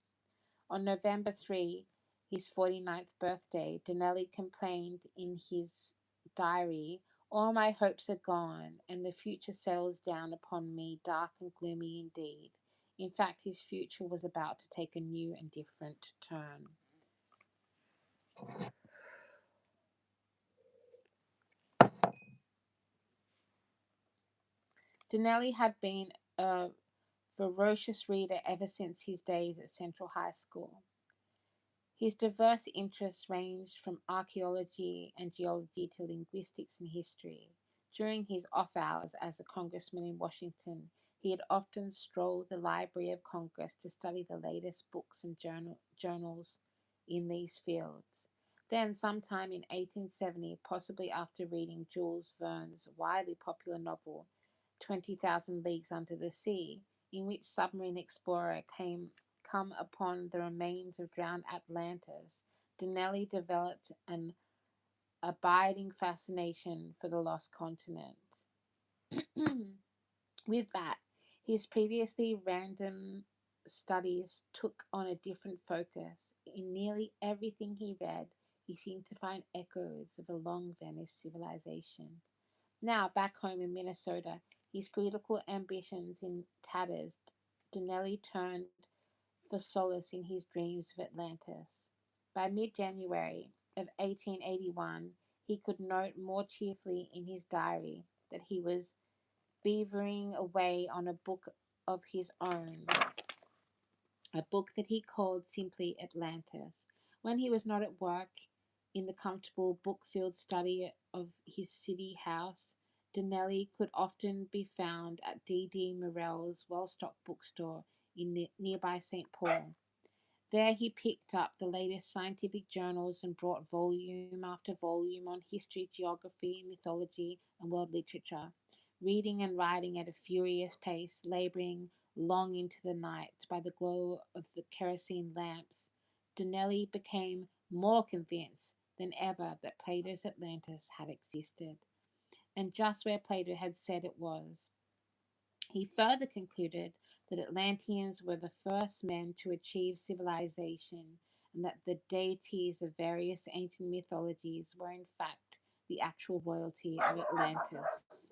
On November 3, his 49th birthday, Donnelly complained in his diary, "All my hopes are gone, and the future settles down upon me dark and gloomy indeed." In fact, his future was about to take a new and different turn. Donnelly had been a ferocious reader ever since his days at Central High School. His diverse interests ranged from archaeology and geology to linguistics and history. During his off hours as a congressman in Washington, he had often strolled the Library of Congress to study the latest books and journals in these fields. Then, sometime in 1870, possibly after reading Jules Verne's widely popular novel, 20,000 Leagues Under the Sea, in which submarine explorer come upon the remains of drowned Atlantis, Donnelly developed an abiding fascination for the lost continent. With that, his previously random studies took on a different focus. In nearly everything he read, he seemed to find echoes of a long vanished civilization. Now, back home in Minnesota, his political ambitions in tatters, Donnelly turned for solace in his dreams of Atlantis. By mid-January of 1881, he could note more cheerfully in his diary that he was beavering away on a book of his own, a book that he called simply Atlantis. When he was not at work in the comfortable book-filled study of his city house, Donnelly could often be found at D.D. Morell's well-stocked bookstore in nearby St. Paul. There he picked up the latest scientific journals and brought volume after volume on history, geography, mythology, and world literature, reading and writing at a furious pace, laboring long into the night by the glow of the kerosene lamps. Donnelly became more convinced than ever that Plato's Atlantis had existed, and just where Plato had said it was. He further concluded that Atlanteans were the first men to achieve civilization, and that the deities of various ancient mythologies were in fact the actual royalty of Atlantis.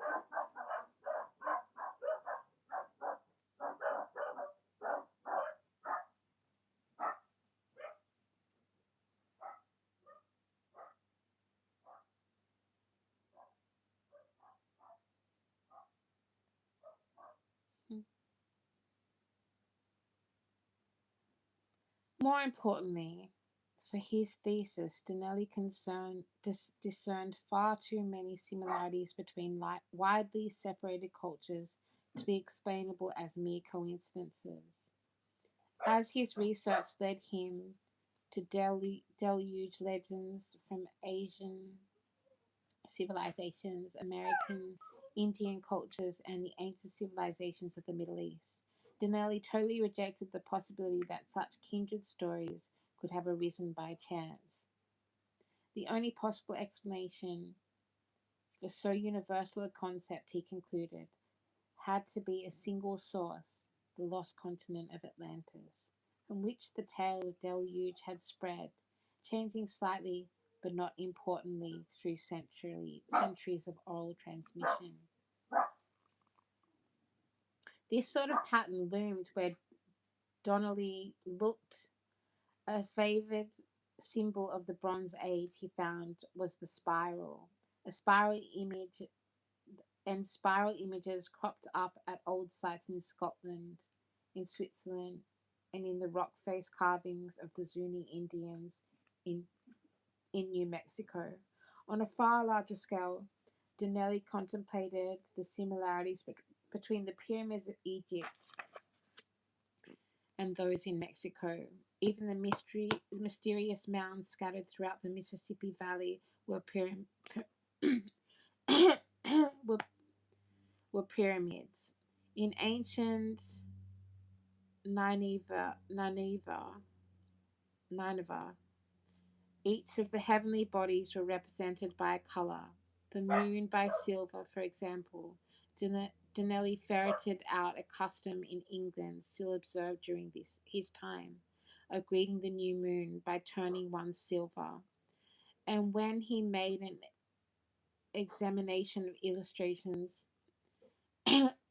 More importantly, for his thesis, Donnelly discerned far too many similarities between widely separated cultures to be explainable as mere coincidences. As his research led him to deluge legends from Asian civilizations, American Indian cultures, and the ancient civilizations of the Middle East, Donnelly totally rejected the possibility that such kindred stories could have arisen by chance. The only possible explanation for so universal a concept, he concluded, had to be a single source, the lost continent of Atlantis, from which the tale of deluge had spread, changing slightly but not importantly through centuries of oral transmission. This sort of pattern loomed where Donnelly looked. A favoured symbol of the Bronze Age he found was the spiral, a spiral image and spiral images cropped up at old sites in Scotland, in Switzerland, and in the rock face carvings of the Zuni Indians in, in New Mexico. On a far larger scale, Donnelly contemplated the similarities between the pyramids of Egypt and those in Mexico. Even the mysterious mounds scattered throughout the Mississippi Valley were, were, were pyramids. In ancient Nineveh, each of the heavenly bodies were represented by a color. The moon by silver, for example. Donnelly ferreted out a custom in England still observed during his time of greeting the new moon by turning one silver. And when he made an examination of illustrations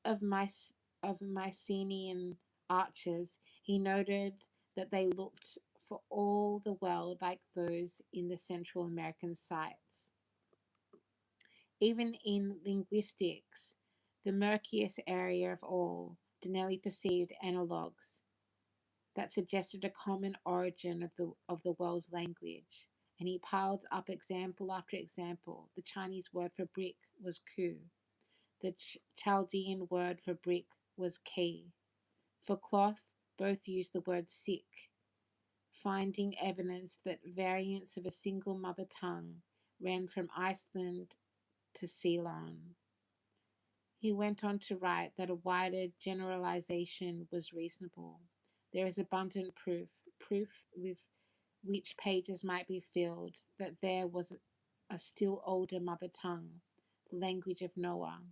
of Mycenaean arches, he noted that they looked for all the world like those in the Central American sites. Even in linguistics, the murkiest area of all, Donnelly perceived analogues that suggested a common origin of the world's language, and he piled up example after example. The Chinese word for brick was ku. The Chaldean word for brick was ki. For cloth, both used the word sik, finding evidence that variants of a single mother tongue ran from Iceland to Ceylon. He went on to write that a wider generalization was reasonable. There is abundant proof with which pages might be filled, that there was a still older mother tongue, the language of Noah,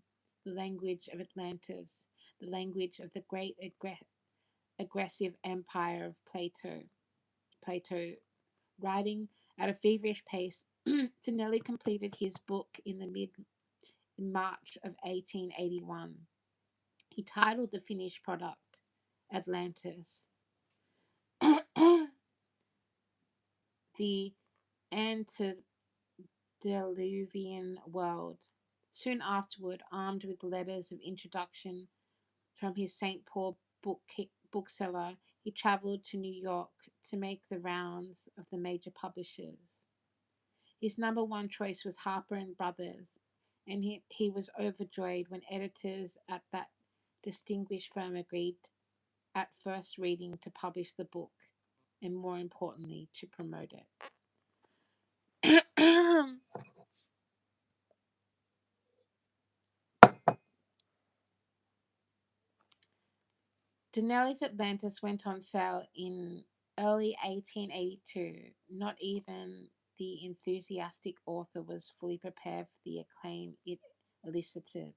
the language of Atlantis, the language of the great aggressive empire of Plato. Writing at a feverish pace, Donnelly completed his book in March of 1881. He titled the finished product Atlantis. The antediluvian world. Soon afterward, armed with letters of introduction from his St. Paul bookseller, he traveled to New York to make the rounds of the major publishers. His number one choice was Harper and Brothers, and he was overjoyed when editors at that distinguished firm agreed at first reading to publish the book, and more importantly, to promote it. Donnelly's Atlantis went on sale in early 1882. Not even the enthusiastic author was fully prepared for the acclaim it elicited.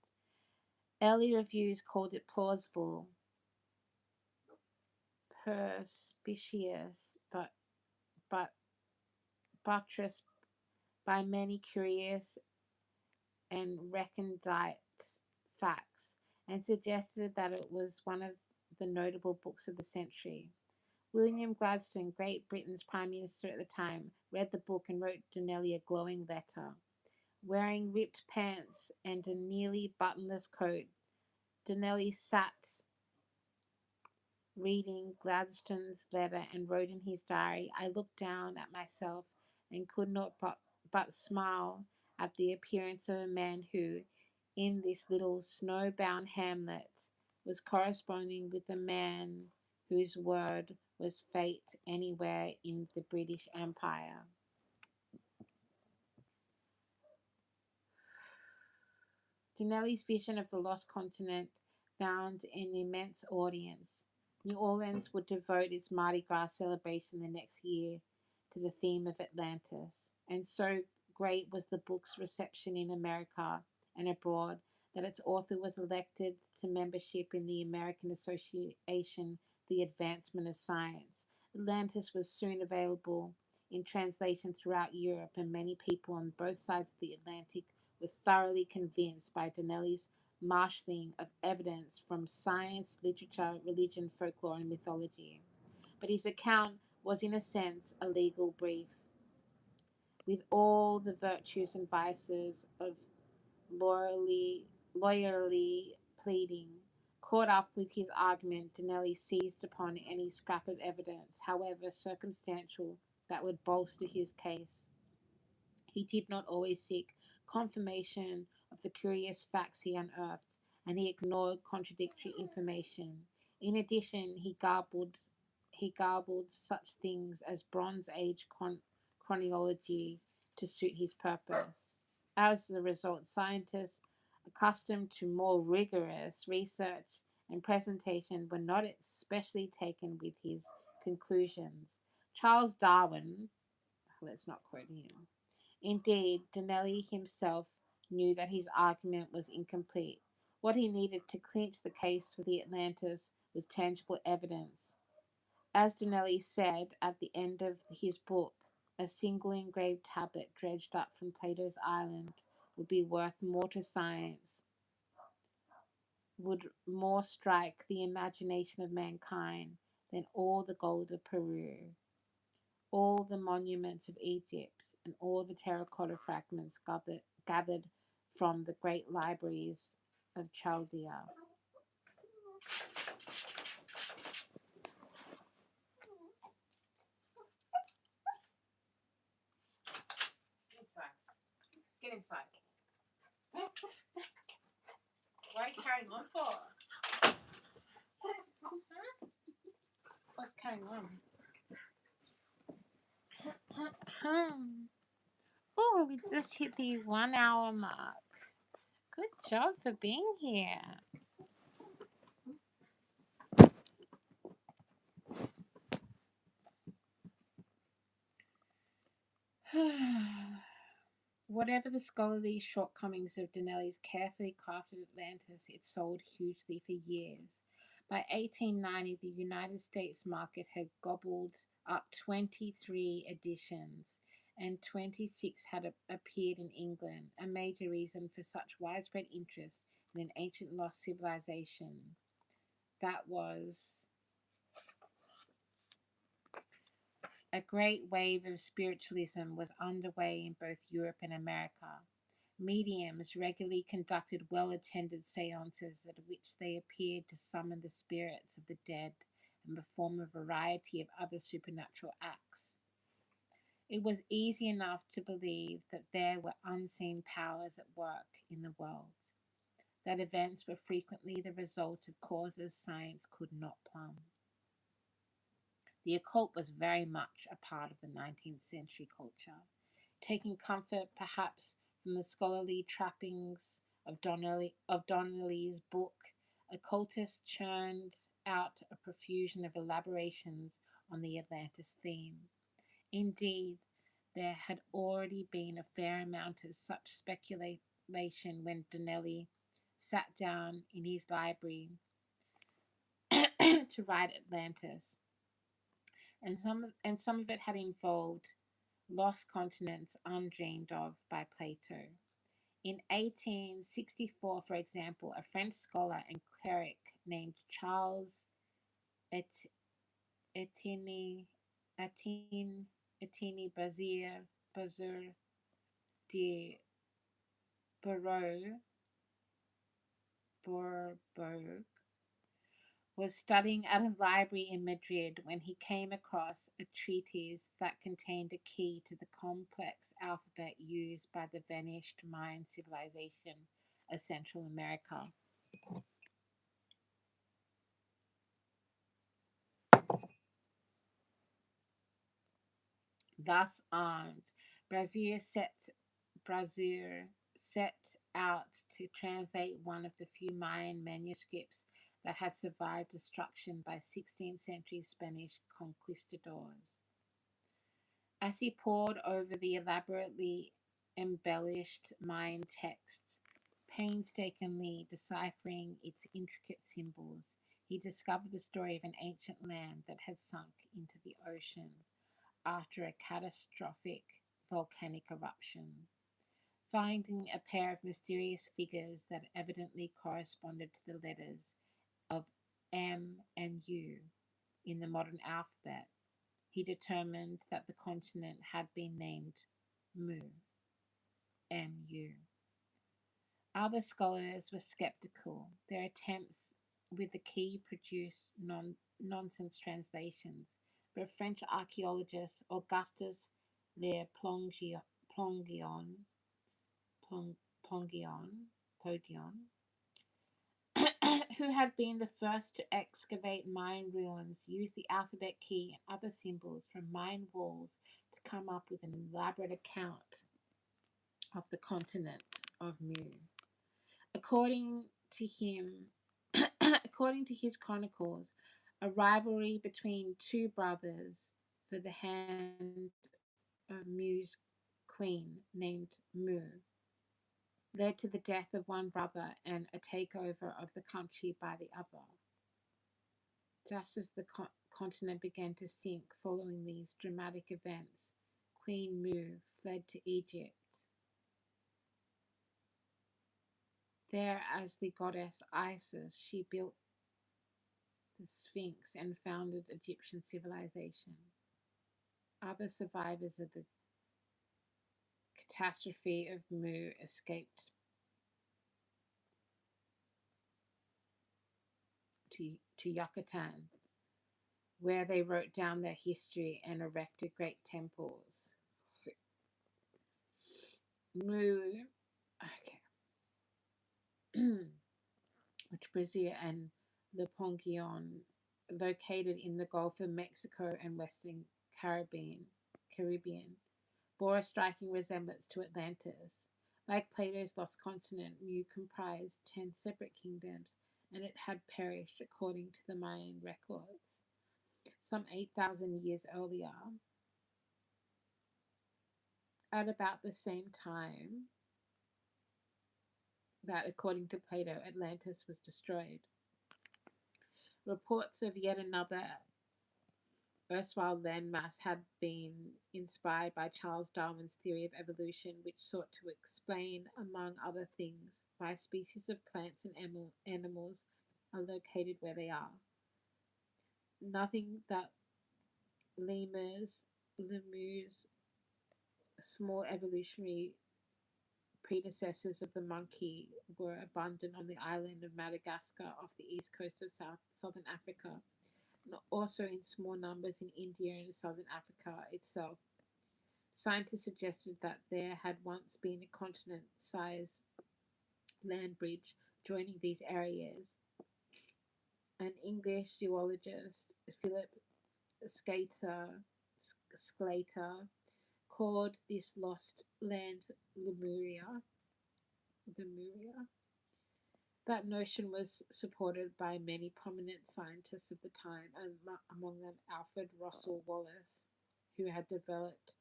Early reviews called it plausible, perspicacious, but buttressed by many curious and recondite facts, and suggested that it was one of the notable books of the century. William Gladstone, Great Britain's Prime Minister at the time, read the book and wrote Donnelly a glowing letter. Wearing ripped pants and a nearly buttonless coat, Donnelly sat reading Gladstone's letter and wrote in his diary, "I looked down at myself and could not but smile at the appearance of a man who, in this little snow-bound hamlet, was corresponding with the man whose word was fate anywhere in the British Empire." Donnelly's vision of the lost continent found an immense audience. New Orleans would devote its Mardi Gras celebration the next year to the theme of Atlantis, and so great was the book's reception in America and abroad that its author was elected to membership in the American Association for the Advancement of Science. Atlantis was soon available in translation throughout Europe, and many people on both sides of the Atlantic were thoroughly convinced by Donnelly's marshalling of evidence from science, literature, religion, folklore, and mythology. But his account was, in a sense, a legal brief, with all the virtues and vices of lawyerly loyally pleading. Caught up with his argument, Dinelli seized upon any scrap of evidence, however circumstantial, that would bolster his case. He did not always seek confirmation of the curious facts he unearthed, and he ignored contradictory information. In addition, he garbled such things as Bronze Age chronology to suit his purpose. As a result, scientists accustomed to more rigorous research and presentation were not especially taken with his conclusions. Charles Darwin, let's not quote him. Indeed, Dinelli himself knew that his argument was incomplete. What he needed to clinch the case for the Atlantis was tangible evidence. As Dinelli said at the end of his book, a single engraved tablet dredged up from Plato's island would be worth more to science, would more strike the imagination of mankind than all the gold of Peru, all the monuments of Egypt, and all the terracotta fragments gathered from the great libraries of Chaldea. Inside. Get inside. What are you carrying on for? What's carrying on? Oh, we just hit the 1 hour mark. Good job for being here. Whatever the scholarly shortcomings of Dinelli's carefully crafted Atlantis, it sold hugely for years. By 1890, the United States market had gobbled up 23 editions, and 26 had appeared in England, a major reason for such widespread interest in an ancient lost civilization. That was a great wave of spiritualism was underway in both Europe and America. Mediums regularly conducted well-attended seances at which they appeared to summon the spirits of the dead and perform a variety of other supernatural acts. It was easy enough to believe that there were unseen powers at work in the world, that events were frequently the result of causes science could not plumb. The occult was very much a part of the 19th century culture, taking comfort perhaps from the scholarly trappings of Donnelly's book. Occultists churned out a profusion of elaborations on the Atlantis theme. Indeed, there had already been a fair amount of such speculation when Donnelly sat down in his library to write Atlantis, and some of it had involved lost continents undreamed of by Plato. In 1864, for example, a French scholar and cleric named Charles Etienne Bazir de Bourbourg was studying at a library in Madrid when he came across a treatise that contained a key to the complex alphabet used by the vanished Mayan civilization of Central America. Thus armed, Brazier set out to translate one of the few Mayan manuscripts that had survived destruction by 16th century Spanish conquistadors. As he pored over the elaborately embellished Mayan text, painstakingly deciphering its intricate symbols, he discovered the story of an ancient land that had sunk into the ocean after a catastrophic volcanic eruption. Finding a pair of mysterious figures that evidently corresponded to the letters of M and U in the modern alphabet, he determined that the continent had been named Mu, M-U. Other scholars were skeptical. Their attempts with the key produced nonsense translations, but French archaeologist Augustus Le Plongeon, Plongeon, Plongeon who had been the first to excavate Mayan ruins, used the alphabet key and other symbols from Mayan walls to come up with an elaborate account of the continent of Mu. According to him, according to his chronicles, a rivalry between two brothers for the hand of Mu's queen named Mu led to the death of one brother and a takeover of the country by the other. Just as the continent began to sink following these dramatic events, Queen Mu fled to Egypt. There, as the goddess Isis, she built the Sphinx and founded Egyptian civilization. Other survivors of the catastrophe of Mu escaped to Yucatan, where they wrote down their history and erected great temples. Mu, which Brazil and Le Pongion, located in the Gulf of Mexico and Western Caribbean, bore a striking resemblance to Atlantis. Like Plato's lost continent, Mu comprised 10 separate kingdoms, and it had perished according to the Mayan records. Some 8,000 years earlier, at about the same time that, according to Plato, Atlantis was destroyed. Reports of yet another erstwhile landmass had been inspired by Charles Darwin's theory of evolution, which sought to explain, among other things, why species of plants and animals are located where they are. Nothing that lemurs, small evolutionary predecessors of the monkey, were abundant on the island of Madagascar off the east coast of southern Africa, and also in small numbers in India and southern Africa itself. Scientists suggested that there had once been a continent-sized land bridge joining these areas. An English geologist, Philip Sclater, called this lost land Lemuria. That notion was supported by many prominent scientists of the time, and among them Alfred Russel Wallace, who had developed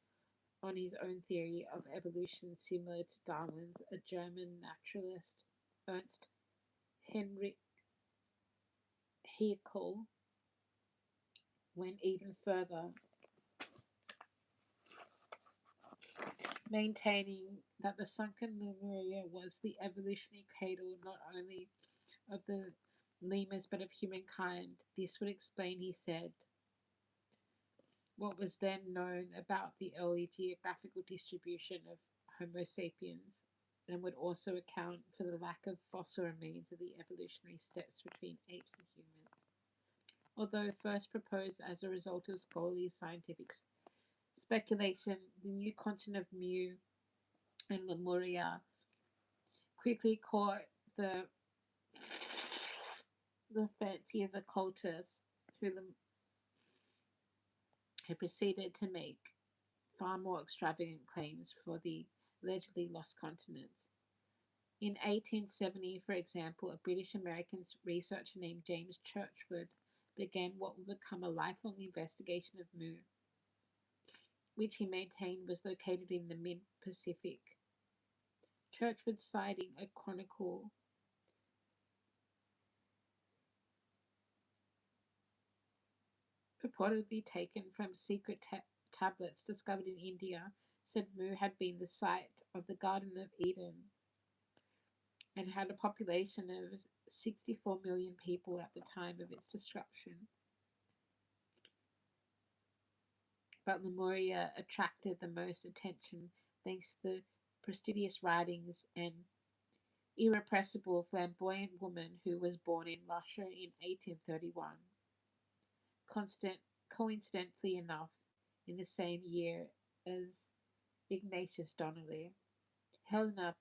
on his own theory of evolution similar to Darwin's. A German naturalist, Ernst Heinrich Haeckel, went even further, maintaining that the sunken Lemuria was the evolutionary cradle not only of the lemurs but of humankind. This would explain, he said, what was then known about the early geographical distribution of Homo sapiens, and would also account for the lack of fossil remains of the evolutionary steps between apes and humans. Although first proposed as a result of scholarly scientific speculation, the new continent of Mu and Lemuria quickly caught the fancy of occultists who proceeded to make far more extravagant claims for the allegedly lost continents. In 1870, for example, a British-American researcher named James Churchward began what would become a lifelong investigation of Mu, which he maintained was located in the mid-Pacific. Churchward, citing a chronicle purportedly taken from secret tablets discovered in India, said Mu had been the site of the Garden of Eden and had a population of 64 million people at the time of its destruction. But Lemuria attracted the most attention thanks to the prestigious writings and irrepressible, flamboyant woman who was born in Russia in 1831. Coincidentally enough, in the same year as Ignatius Donnelly, Helena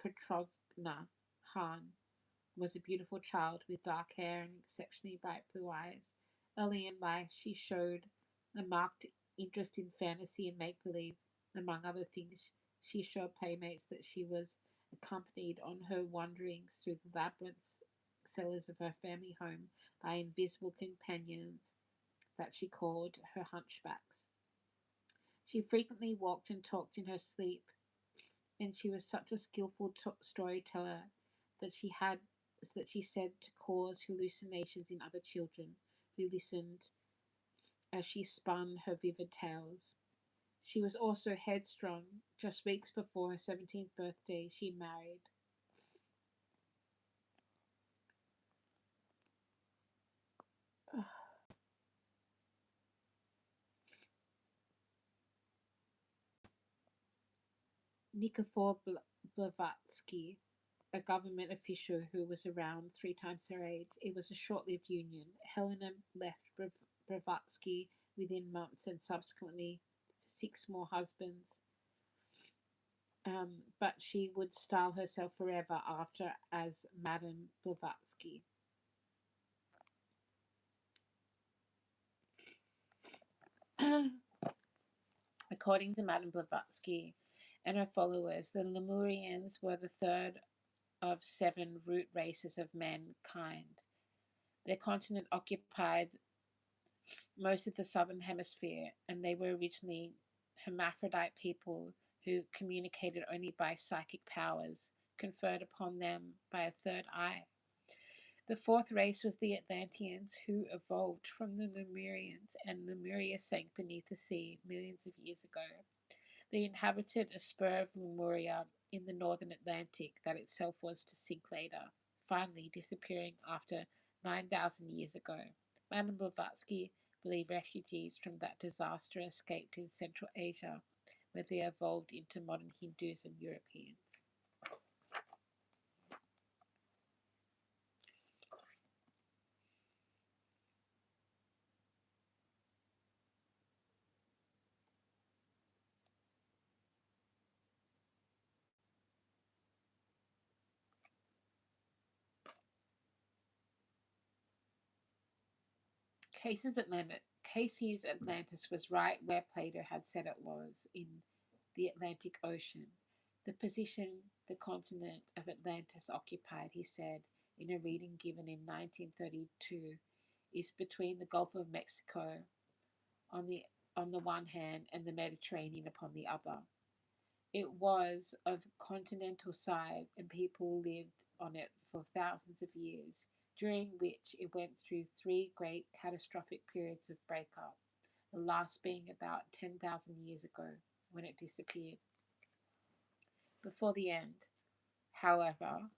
Petrovna Hahn was a beautiful child with dark hair and exceptionally bright blue eyes. Early in life, she showed a marked interest in fantasy and make believe. Among other things, she showed playmates that she was accompanied on her wanderings through the labyrinth cellars of her family home by invisible companions that she called her hunchbacks. She frequently walked and talked in her sleep, and she was such a skillful storyteller that she said to cause hallucinations in other children who listened as she spun her vivid tales. She was also headstrong. Just weeks before her 17th birthday, she married Nikifor Blavatsky, a government official who was around 3 times her age. It was a short-lived union. Helena left Blavatsky within months and subsequently 6 more husbands. But she would style herself forever after as Madame Blavatsky. According to Madame Blavatsky and her followers, the Lemurians were the third of 7 root races of mankind. Their continent occupied most of the southern hemisphere, and they were originally hermaphrodite people who communicated only by psychic powers conferred upon them by a third eye. The fourth race was the Atlanteans, who evolved from the Lemurians, and Lemuria sank beneath the sea millions of years ago. They inhabited a spur of Lemuria in the northern Atlantic that itself was to sink later, finally disappearing after 9,000 years ago. Madame Blavatsky believed refugees from that disaster escaped in Central Asia, where they evolved into modern Hindus and Europeans. Casey's Atlantis was right where Plato had said it was, in the Atlantic Ocean. The position the continent of Atlantis occupied, he said in a reading given in 1932, is between the Gulf of Mexico on the one hand and the Mediterranean upon the other. It was of continental size, and people lived on it for thousands of years, during which it went through 3 great catastrophic periods of breakup, the last being about 10,000 years ago, when it disappeared. Before the end, however,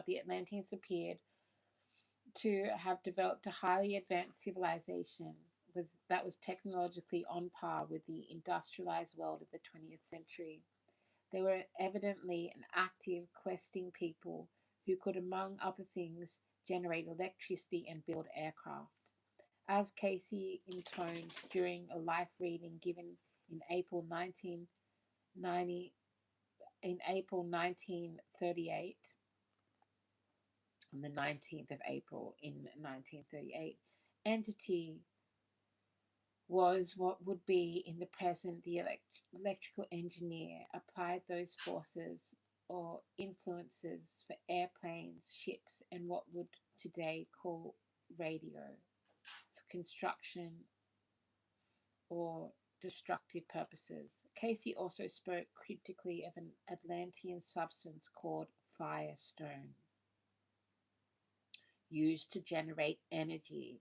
the Atlanteans appeared to have developed a highly advanced civilization that was technologically on par with the industrialized world of the 20th century. They were evidently an active, questing people who could, among other things, generate electricity and build aircraft. As Casey intoned during a live reading given in April 1938, on the 19th of April in 1938, entity was what would be in the present the electrical engineer applied those forces or influences for airplanes, ships, and what would today call radio for construction or destructive purposes. Casey also spoke critically of an Atlantean substance called firestone, used to generate energy.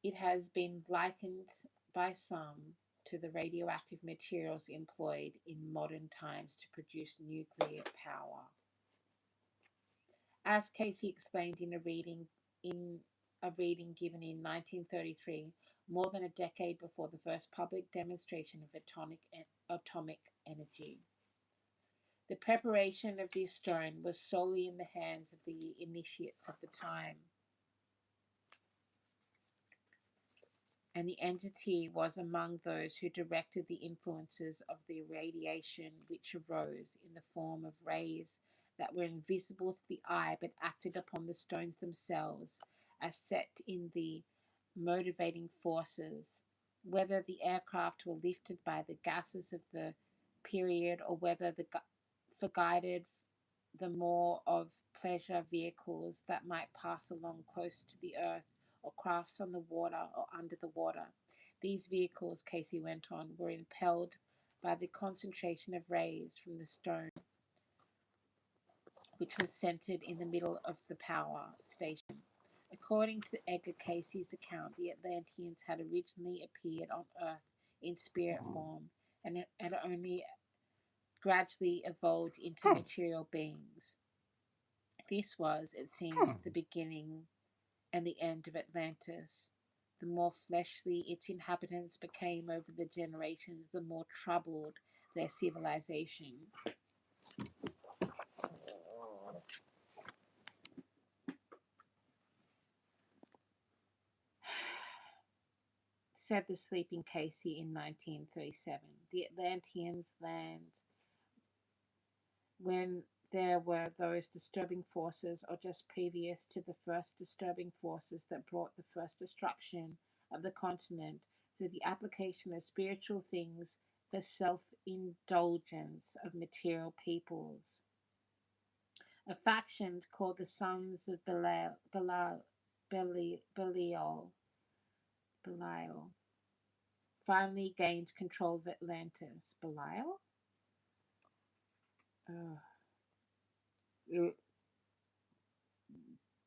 It has been likened by some to the radioactive materials employed in modern times to produce nuclear power. As Casey explained in a reading a reading given in 1933, more than a decade before the first public demonstration of atomic energy. The preparation of this stone was solely in the hands of the initiates of the time, and the entity was among those who directed the influences of the radiation which arose in the form of rays that were invisible to the eye but acted upon the stones themselves as set in the motivating forces. Whether the aircraft were lifted by the gases of the period or whether for guided the more of pleasure vehicles that might pass along close to the earth or crafts on the water or under the water. These vehicles, Casey went on, were impelled by the concentration of rays from the stone, which was centered in the middle of the power station. According to Edgar Casey's account, the Atlanteans had originally appeared on Earth in spirit form and had only gradually evolved into material beings. This was, it seems, the beginning and the end of Atlantis. The more fleshly its inhabitants became over the generations, the more troubled their civilization. Said the sleeping Casey in 1937. The Atlanteans land when there were those disturbing forces, or just previous to the first disturbing forces that brought the first destruction of the continent through the application of spiritual things for self-indulgence of material peoples. A faction called the Sons of Belial finally gained control of Atlantis. Belial?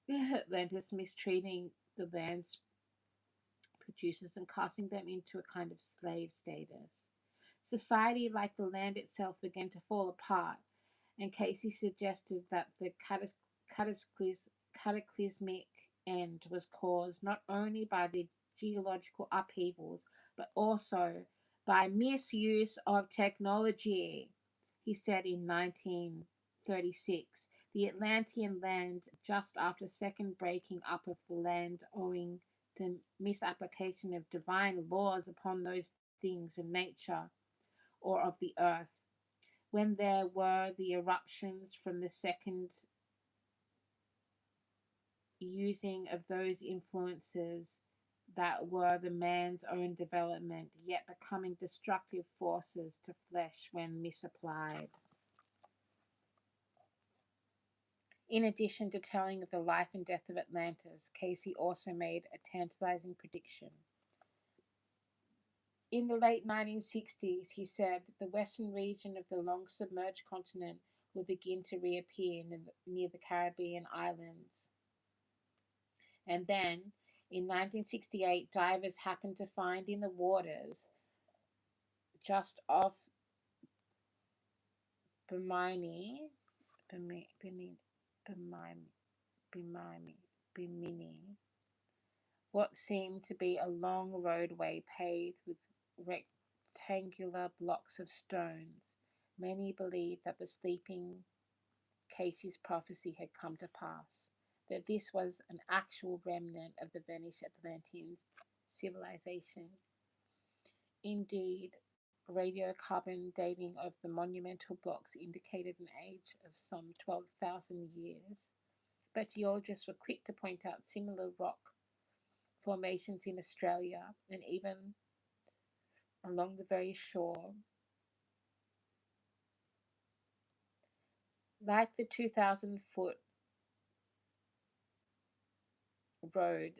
Atlantis, mistreating the land's producers and casting them into a kind of slave status. Society, like the land itself, began to fall apart, and Casey suggested that the cataclysmic end was caused not only by the geological upheavals, but also by misuse of technology. He said in 1936, the Atlantean land just after second breaking up of the land owing to misapplication of divine laws upon those things of nature or of the earth. When there were the eruptions from the second using of those influences that were the man's own development, yet becoming destructive forces to flesh when misapplied. In addition to telling of the life and death of Atlantis, Casey also made a tantalizing prediction. In the late 1960s, he said, the western region of the long-submerged continent would begin to reappear near the Caribbean islands. And then, in 1968, divers happened to find in the waters just off Bimini, what seemed to be a long roadway paved with rectangular blocks of stones. Many believed that the sleeping Casey's prophecy had come to pass, that this was an actual remnant of the vanished Atlantean civilization. Indeed, radiocarbon dating of the monumental blocks indicated an age of some 12,000 years, but geologists were quick to point out similar rock formations in Australia and even along the very shore. Like the 2,000-foot road,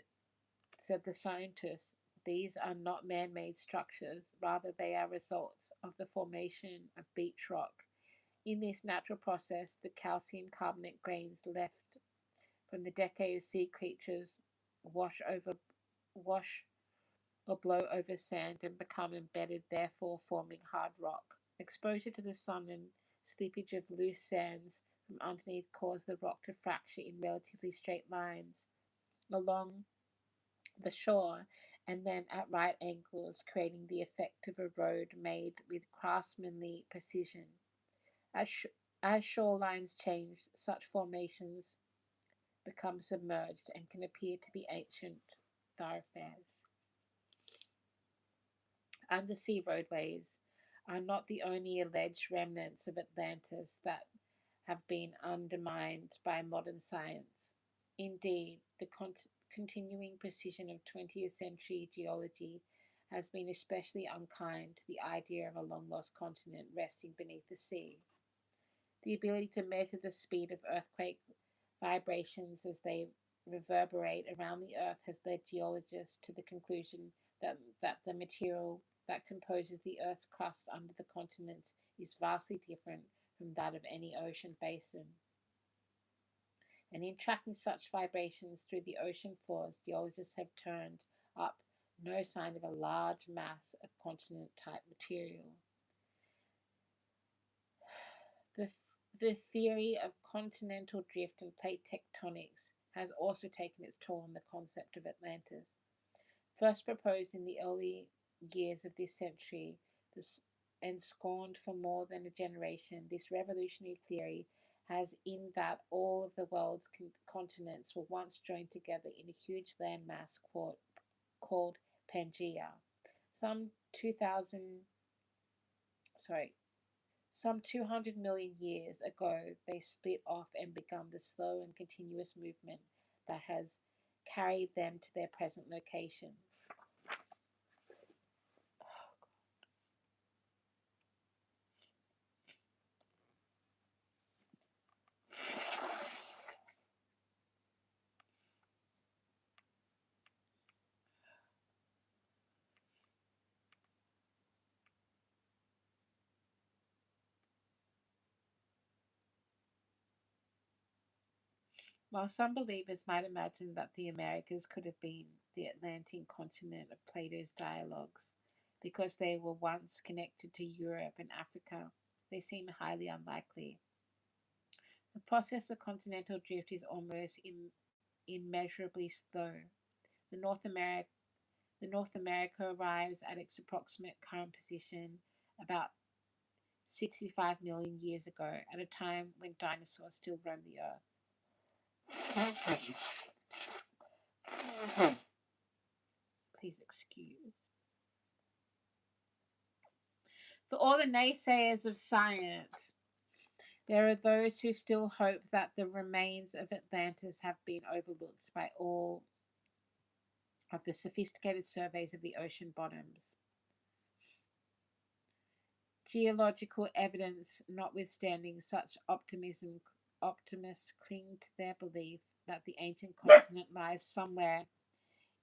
said the scientists, these are not man-made structures, rather they are results of the formation of beach rock. In this natural process, the calcium carbonate grains left from the decade of sea creatures wash or blow over sand and become embedded, therefore forming hard rock. Exposure to the sun and slippage of loose sands from underneath cause the rock to fracture in relatively straight lines along the shore, and then at right angles, creating the effect of a road made with craftsmanly precision. As shorelines change, such formations become submerged and can appear to be ancient thoroughfares. Undersea roadways are not the only alleged remnants of Atlantis that have been undermined by modern science. Indeed, the continuing precision of 20th century geology has been especially unkind to the idea of a long lost continent resting beneath the sea. The ability to measure the speed of earthquake vibrations as they reverberate around the Earth has led geologists to the conclusion that the material that composes the Earth's crust under the continents is vastly different from that of any ocean basin. And in tracking such vibrations through the ocean floors, geologists have turned up no sign of a large mass of continent type material. The theory of continental drift and plate tectonics has also taken its toll on the concept of Atlantis. First proposed in the early years of this century and scorned for more than a generation, this revolutionary theory has in that all of the world's continents were once joined together in a huge landmass called Pangaea. Some 200 million years ago, they split off and began the slow and continuous movement that has carried them to their present locations. While some believers might imagine that the Americas could have been the Atlantic continent of Plato's dialogues because they were once connected to Europe and Africa, they seem highly unlikely. The process of continental drift is almost immeasurably slow. The North America arrives at its approximate current position about 65 million years ago, at a time when dinosaurs still roamed the earth. Please excuse. For all the naysayers of science, there are those who still hope that the remains of Atlantis have been overlooked by all of the sophisticated surveys of the ocean bottoms. Geological evidence notwithstanding, such optimists cling to their belief that the ancient continent lies somewhere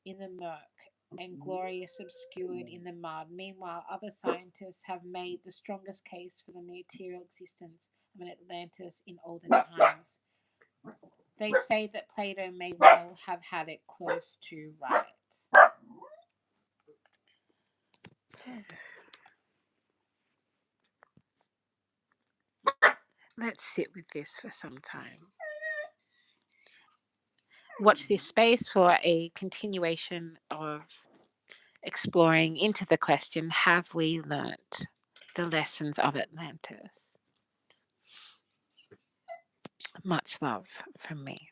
in the murk and glorious obscured in the mud. Meanwhile, other scientists have made the strongest case for the material existence of an Atlantis in olden times. They say that Plato may well have had it close to right. Let's sit with this for some time. Watch this space for a continuation of exploring into the question, have we learnt the lessons of Atlantis? Much love from me.